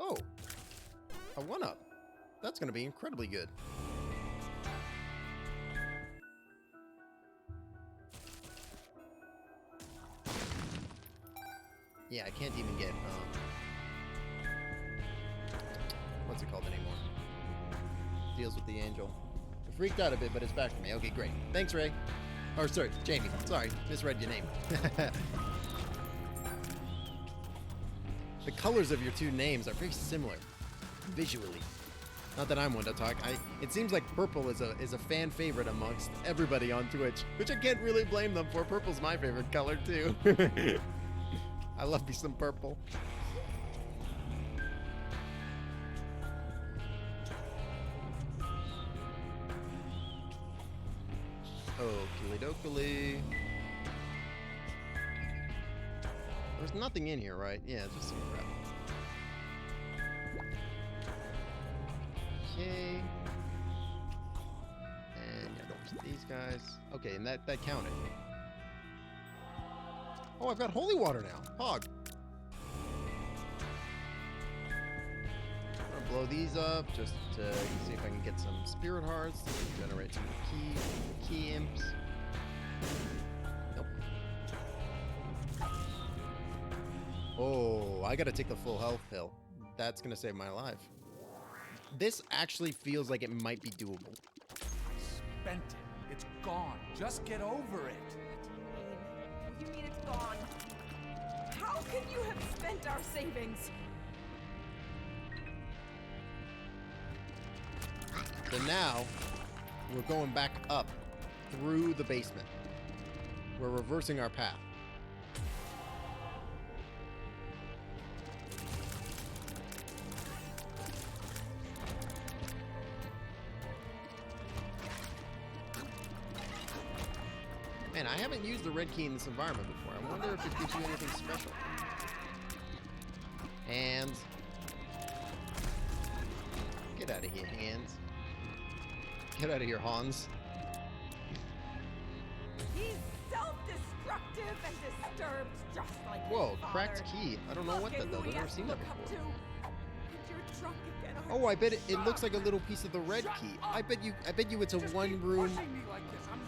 Oh, a 1-up. That's going to be incredibly good. Yeah, I can't even get, what's it called anymore? Deals with the angel. I freaked out a bit, but it's back for me. Okay, great. Thanks, Ray. Or, sorry, Jamie. Sorry, misread your name. The colors of your two names are very similar, visually. Not that I'm one to talk. It seems like purple is a fan favorite amongst everybody on Twitch, which I can't really blame them for. Purple's my favorite color too. I love me some purple. Okey dokey. There's nothing in here, right? Yeah, just some crap. Okay. And yeah, those these guys. Okay, and that counted. Oh, I've got holy water now. Hog. I'm gonna blow these up just to see if I can get some spirit hearts to generate some key imps. Nope. Oh, I gotta take the full health pill. That's gonna save my life. This actually feels like it might be doable. Spent it. It's gone. Just get over it. What do you mean it's gone? How can you have spent our savings? So now, we're going back up through the basement. We're reversing our path. Man, I haven't used the red key in this environment before. I wonder if it gives you anything special. And get out of here, hands. Get out of here, Hans. He's self-destructive and disturbed, just like Whoa, his father. cracked key. I don't know what that does. I've never seen that before. And you're drunk again, aren't Oh, I bet it you? looks like a little piece of the red key. I bet you it's a one room thing.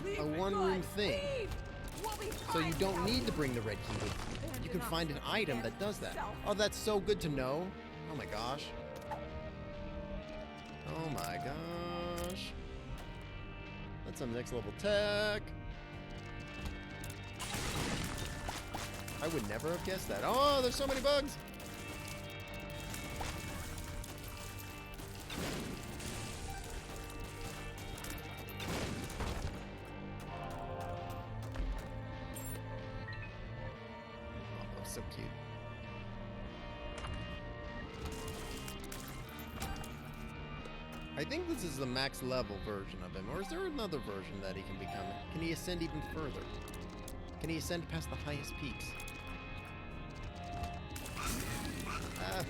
Leave. We'll be So you fine don't without need to you. bring the red key with you. You can find an item that does that. Oh, that's so good to know. Oh my gosh. Oh my gosh. That's some next level tech. I would never have guessed that. Oh, there's so many bugs. Oh, so cute. I think this is the max level version of him, or is there another version that he can become? Can he ascend even further? Can he ascend past the highest peaks? Ah.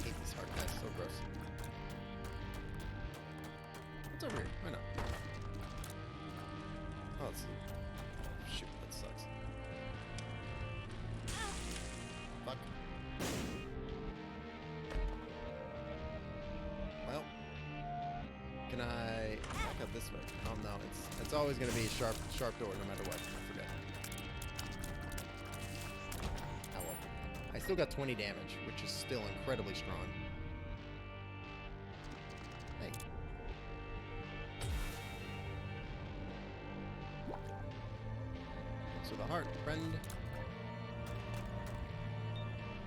I hate these hard guys, so gross. What's over here? Why not? Oh, it's... Shoot, that sucks. Fuck. Well, can I back up this way? Oh no, it's always gonna be a sharp door no matter what. I forget. Oh well. I still got 20 damage, which is still incredibly strong. Hey. So the heart, friend.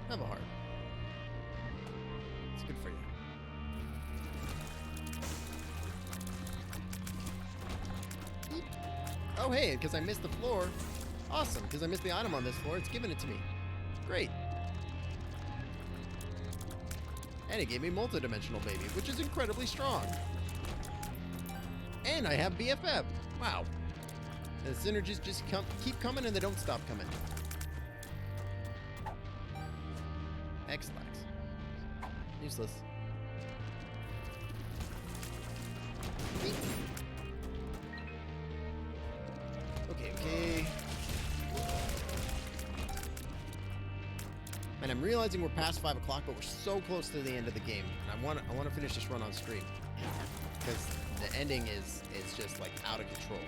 Have a heart. It's good for you. Beep. Oh, hey, because I missed the floor. Awesome, because I missed the item on this floor. It's giving it to me. Great. And it gave me multi-dimensional baby, which is incredibly strong. And I have BFF. Wow. The synergies just keep coming and they don't stop coming. X-Lax. Useless. Beep. Okay. And I'm realizing we're past 5 o'clock, but we're so close to the end of the game. And I want to finish this run on stream. Because the ending is just like out of control.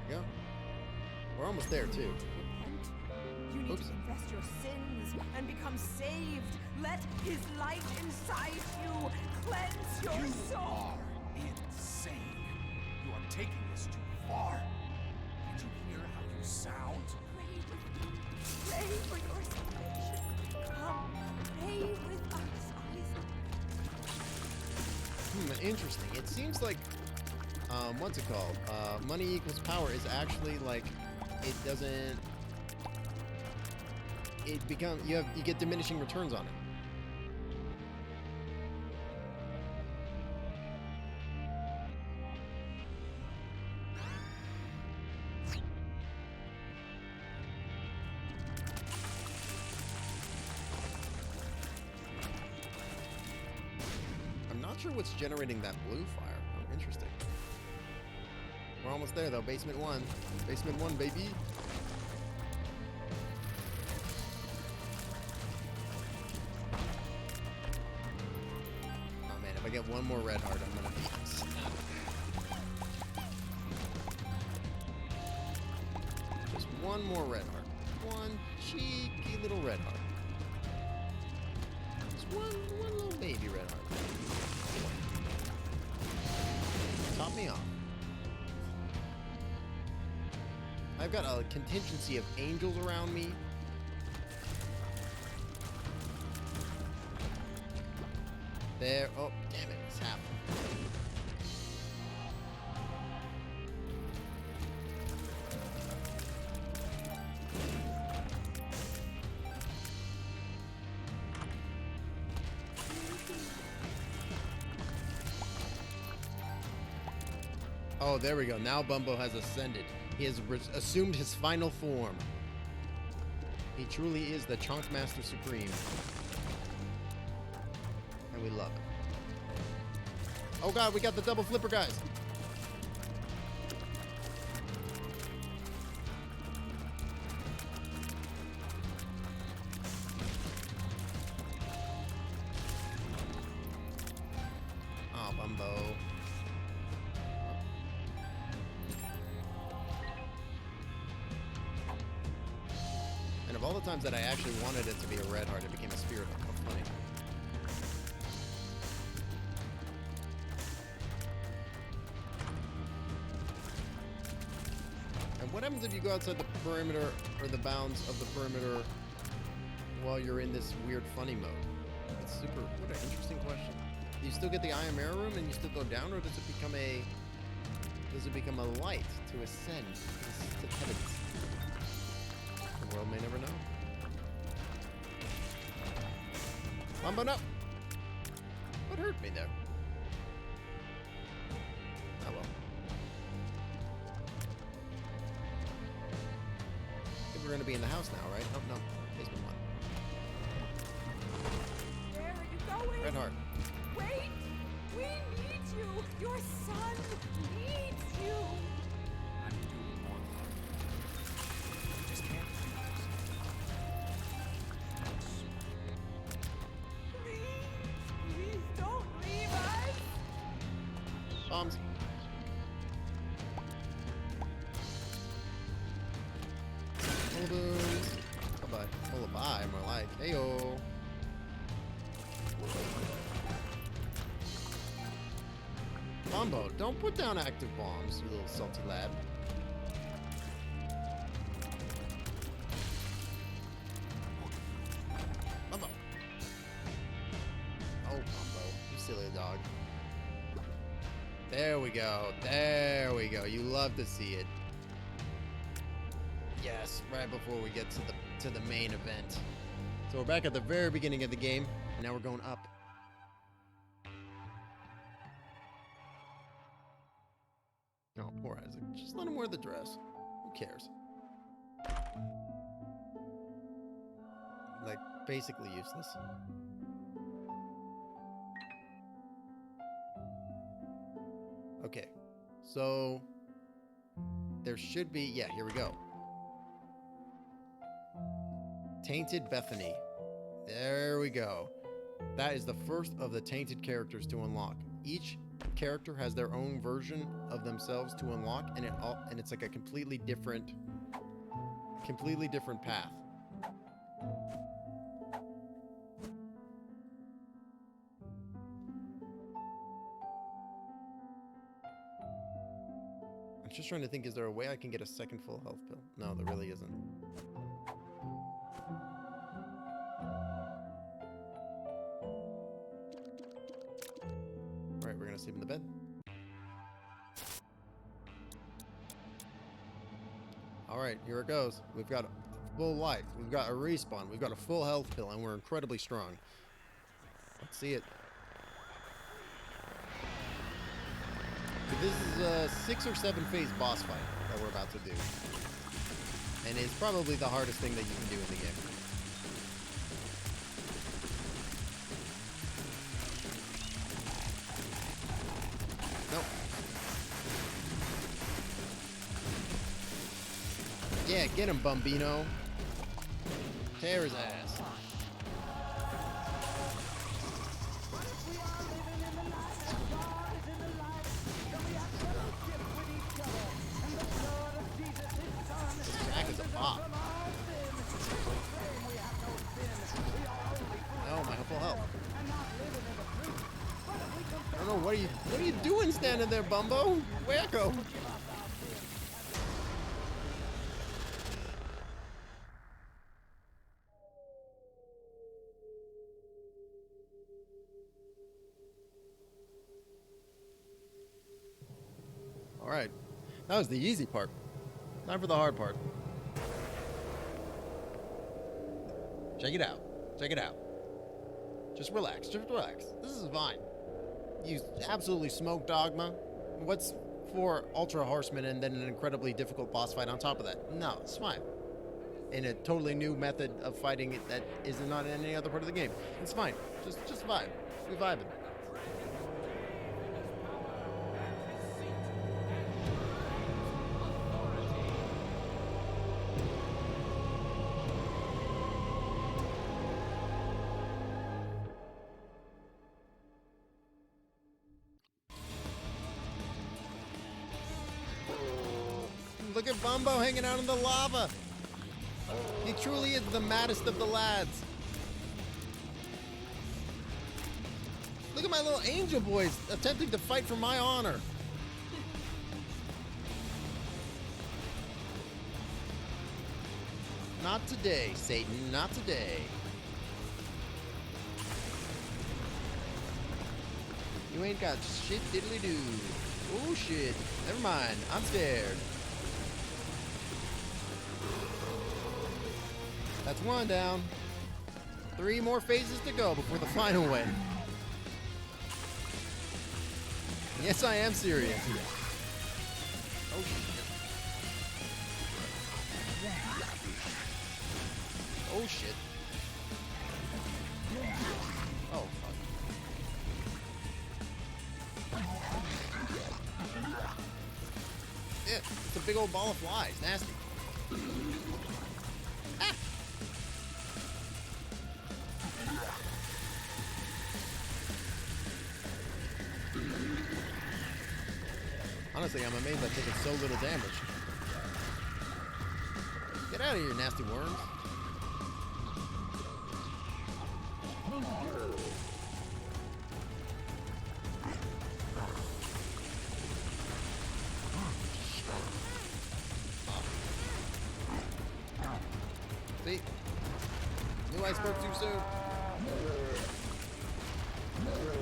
There we go. We're almost there too. You need Oops. to confess your sins and become saved. Let his light inside you cleanse your You soul. are insane. You are taking this too far. Can't you hear how you sound? Pray with me. Pray for your salvation. Come, pray with us, Isaac. Interesting. It seems like, what's it called? Money equals power is actually like, it doesn't. It becomes you get diminishing returns on it. I'm not sure what's generating that blue fire. Oh, interesting. We're almost there though. Basement 1. Basement 1, baby. Oh man, if I get one more red heart, I'm gonna be just one more red heart. One cheeky little red heart. Just one little baby red heart. Top me off. I've got a contingency of angels around me. There. Oh, damn it. It's half. Oh, there we go. Now Bumbo has ascended. He has assumed his final form. He truly is the Chunk Master Supreme. And we love it. Oh god, we got the double flipper, guys. Oh, Bumbo. And of all the times that I actually wanted it to be a red heart, it became a spirit heart. How funny. And what happens if you go outside the perimeter or the bounds of the perimeter while you're in this weird funny mode? It's super. What an interesting question. Do you still get the Ayamera room and you still go down, or does it become a light to ascend to the heavens? The world may never know. Mambo, no! What hurt me there? Oh well. I think we're gonna be in the house now, right? Oh no, basement one. Where are you going? Red heart. Wait! We need you! Your son needs you! I'm doing more than that. We just can't do this. Please don't leave us! Bombs. Booms. Bye-bye. Oh, bye, more like. Heyo. Bumbo, don't put down active bombs, you little salty lad. Bumbo. Oh, Bumbo, you silly dog. There we go. There we go. You love to see it. Yes, right before we get to the main event. So we're back at the very beginning of the game, and now we're going up. Oh, poor Isaac. Just let him wear the dress. Who cares? Like, basically useless. Okay. So, there should be... Yeah, here we go. Tainted Bethany. There we go. That is the first of the tainted characters to unlock. Each character has their own version of themselves to unlock, and it's like a completely different path. I'm just trying to think, is there a way I can get a second full health pill? No, there really isn't. Alright, we're gonna sleep in the bed. Alright, here it goes. We've got full life. We've got a respawn. We've got a full health pill, and we're incredibly strong. Let's see it. So this is a 6 or 7 phase boss fight that we're about to do. And it's probably the hardest thing that you can do in the game. Nope. Yeah, get him, Bumbino. Tear his ass. Jack is a bop. No, my full health. I don't know, what are you doing standing there, Bumbo? Wacko. Alright. That was the easy part. Time for the hard part. Check it out. Check it out. Just relax. Just relax. This is fine. You absolutely smoked Dogma. What's 4 Ultra Horsemen and then an incredibly difficult boss fight on top of that. No, it's fine. In a totally new method of fighting it that is not in any other part of the game. It's fine. Just vibe. We vibing. Look at Bumbo hanging out in the lava. He truly is the maddest of the lads. Look at my little angel boys attempting to fight for my honor. Not today, Satan, not today. You ain't got shit diddly doo. Oh shit. Never mind. I'm scared. That's 1 down. 3 more phases to go before the final win. Yes, I am serious. Oh shit. Oh shit. Oh fuck. Yeah, it's a big old ball of flies. Nasty. Ah. Honestly, I'm amazed I've taken so little damage. Get out of here, nasty worms. See? Knew I spoke too soon.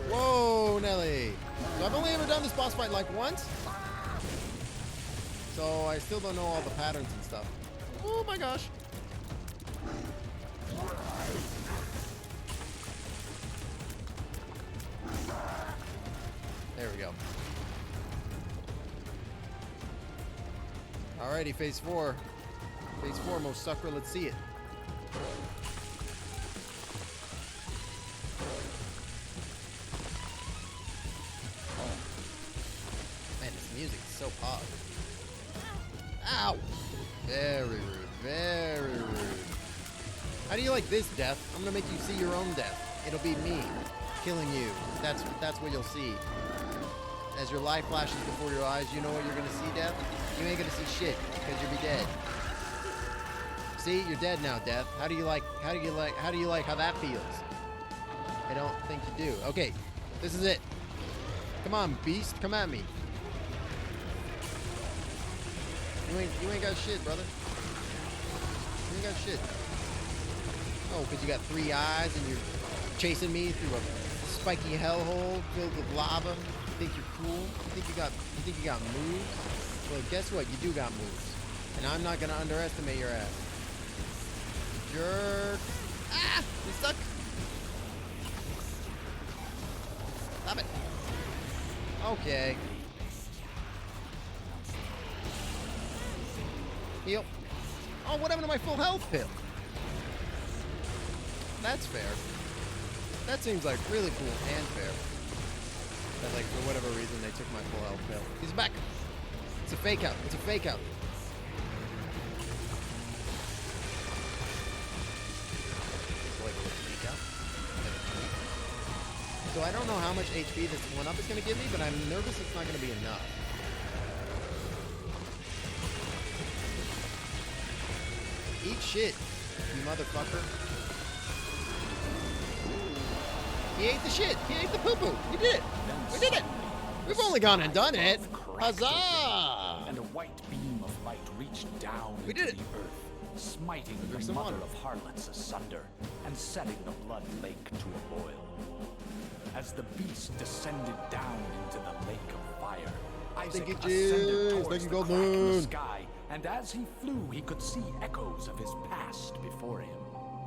Whoa, Nelly. So I've only ever done this boss fight like once. So I still don't know all the patterns and stuff. Oh my gosh. There we go. Alrighty, phase 4. Phase 4, most sucker, let's see it. Man, this music is so pop. Ow! Very rude, very rude. How do you like this, Death? I'm gonna make you see your own death. It'll be me killing you. That's what you'll see. As your life flashes before your eyes, you know what you're gonna see, Death? You ain't gonna see shit, because you'll be dead. See, you're dead now, Death. How do you like how that feels? I don't think you do. Okay, this is it. Come on, beast, come at me. You ain't got shit, brother. You ain't got shit. Oh, because you got 3 eyes and you're chasing me through a spiky hellhole filled with lava. You think you're cool? You think you got moves? Well, guess what? You do got moves. And I'm not gonna underestimate your ass. Jerk. Ah! You suck. Stop it. Okay. Heal. Oh, what happened to my full health pill? That's fair. That seems like really cool and fair. That, like, for whatever reason, they took my full health pill. He's back. It's a fake out. It's a fake out. So I don't know how much HP this 1-up is going to give me, but I'm nervous it's not going to be enough. Eat shit, you motherfucker. He ate the shit. He ate the poo-poo. We did it. We did it. We've only gone and done it. Huzzah! And a white beam of light reached down into the earth, smiting the mother of harlots asunder and setting the blood lake to a boil. As the beast descended down into the lake of fire, Isaac ascended towards the crack in the sky, and as he flew, he could see echoes of his past before him.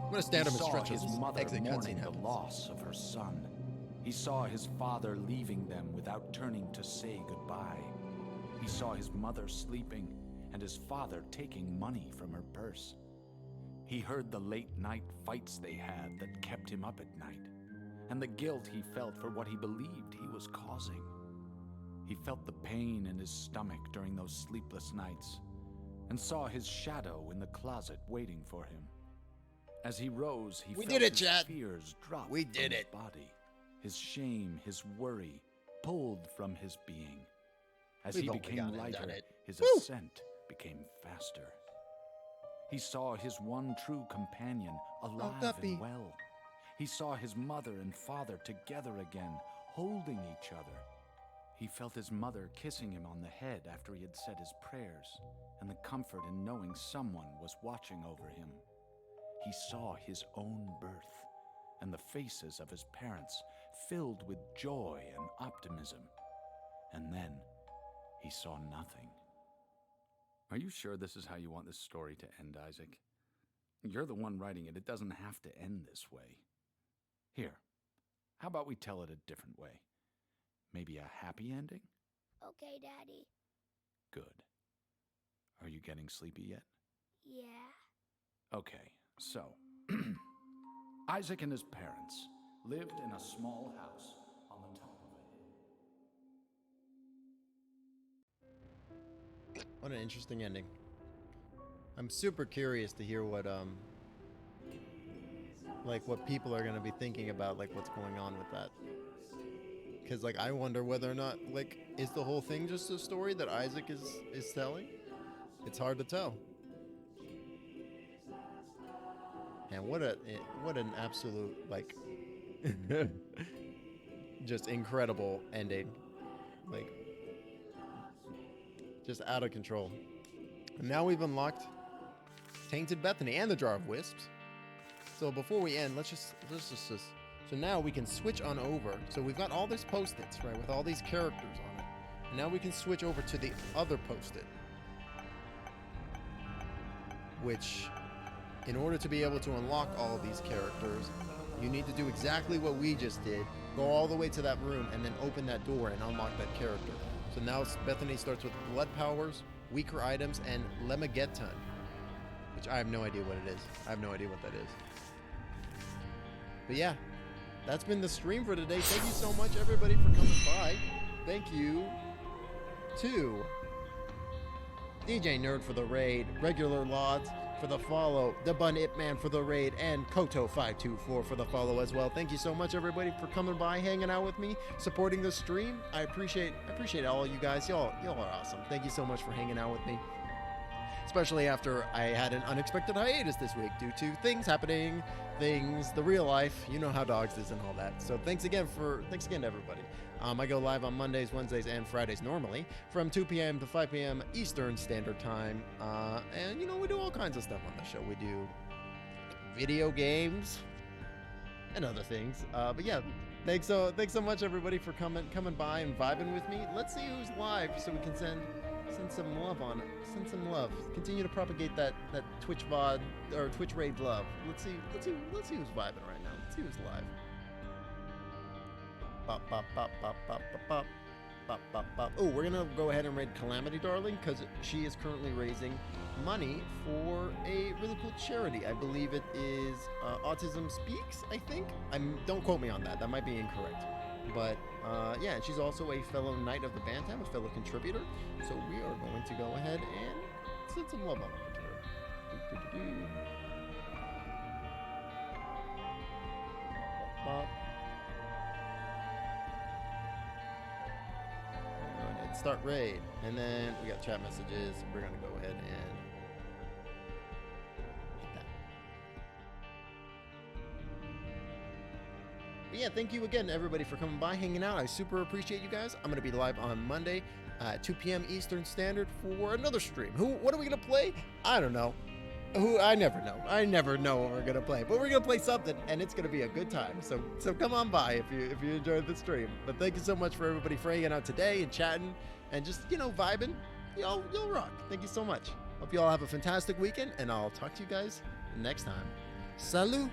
I'm gonna stand up and stretch his mother exit mourning cutscene. the loss of her son. He saw his father leaving them without turning to say goodbye. He saw his mother sleeping and his father taking money from her purse. He heard the late-night fights they had that kept him up at night, and the guilt he felt for what he believed he was causing. He felt the pain in his stomach during those sleepless nights, and saw his shadow in the closet waiting for him. As he rose, he felt his fears drop from his body. His shame, his worry, pulled from his being. As he became lighter, his ascent became faster. He saw his one true companion alive and well. He saw his mother and father together again, holding each other. He felt his mother kissing him on the head after he had said his prayers, and the comfort in knowing someone was watching over him. He saw his own birth, and the faces of his parents filled with joy and optimism. And then he saw nothing. Are you sure this is how you want this story to end, Isaac? You're the one writing it. It doesn't have to end this way. Here, how about we tell it a different way? Maybe a happy ending? Okay, Daddy. Good. Are you getting sleepy yet? Yeah. Okay, so Isaac and his parents lived in a small house on the top of a hill. What an interesting ending. I'm super curious to hear what what people are gonna be thinking about, like what's going on with that. Because like I wonder whether or not is the whole thing just a story that Isaac is telling? It's hard to tell. And what an absolute just incredible ending. Just out of control. And now we've unlocked Tainted Bethany and the Jar of Wisps. So before we end, let's just so now we can switch on over. So we've got all these post-its, right, with all these characters on it. And now we can switch over to the other post-it. Which, in order to be able to unlock all of these characters, you need to do exactly what we just did. Go all the way to that room and then open that door and unlock that character. So now Bethany starts with blood powers, weaker items, and Lemageddon, which I have no idea what it is. I have no idea what that is. But yeah, that's been the stream for today. Thank you so much, everybody, for coming by. Thank you to DJ Nerd for the raid, Regular Lods for the follow, The Bun Ip Man for the raid, and Koto524 for the follow as well. Thank you so much, everybody, for coming by, hanging out with me, supporting the stream. I appreciate all you guys. Y'all are awesome. Thank you so much for hanging out with me. Especially after I had an unexpected hiatus this week due to things happening, the real life, you know how dogs is and all that. So thanks again to everybody. I go live on Mondays, Wednesdays, and Fridays normally from 2 p.m. to 5 p.m. Eastern Standard Time. And we do all kinds of stuff on the show. We do video games and other things. But yeah, thanks so much, everybody, for coming by and vibing with me. Let's see who's live so we can send some love on it. Send some love. Continue to propagate that Twitch VOD or Twitch raid love. Let's see who's vibing right now. Let's see who's live. Bop bop bop bop bop bop bop bop bop bop. Oh, we're gonna go ahead and raid Calamity Darling because she is currently raising money for a really cool charity. I believe it is Autism Speaks. I think. Don't quote me on that. That might be incorrect. But yeah, she's also a fellow Knight of the Bantam, a fellow contributor. So we are going to go ahead and send some love on over to her. Go ahead and start raid, and then we got chat messages. We're gonna go ahead and hit that. But yeah, thank you again, everybody, for coming by, hanging out. I super appreciate you guys. I'm gonna be live on Monday, 2 p.m. Eastern Standard for another stream. What are we gonna play? I don't know. I never know. I never know what we're gonna play, but we're gonna play something, and it's gonna be a good time. So come on by if you enjoyed the stream. But thank you so much for everybody for hanging out today and chatting and just vibing. Y'all rock. Thank you so much. Hope you all have a fantastic weekend, and I'll talk to you guys next time. Salut.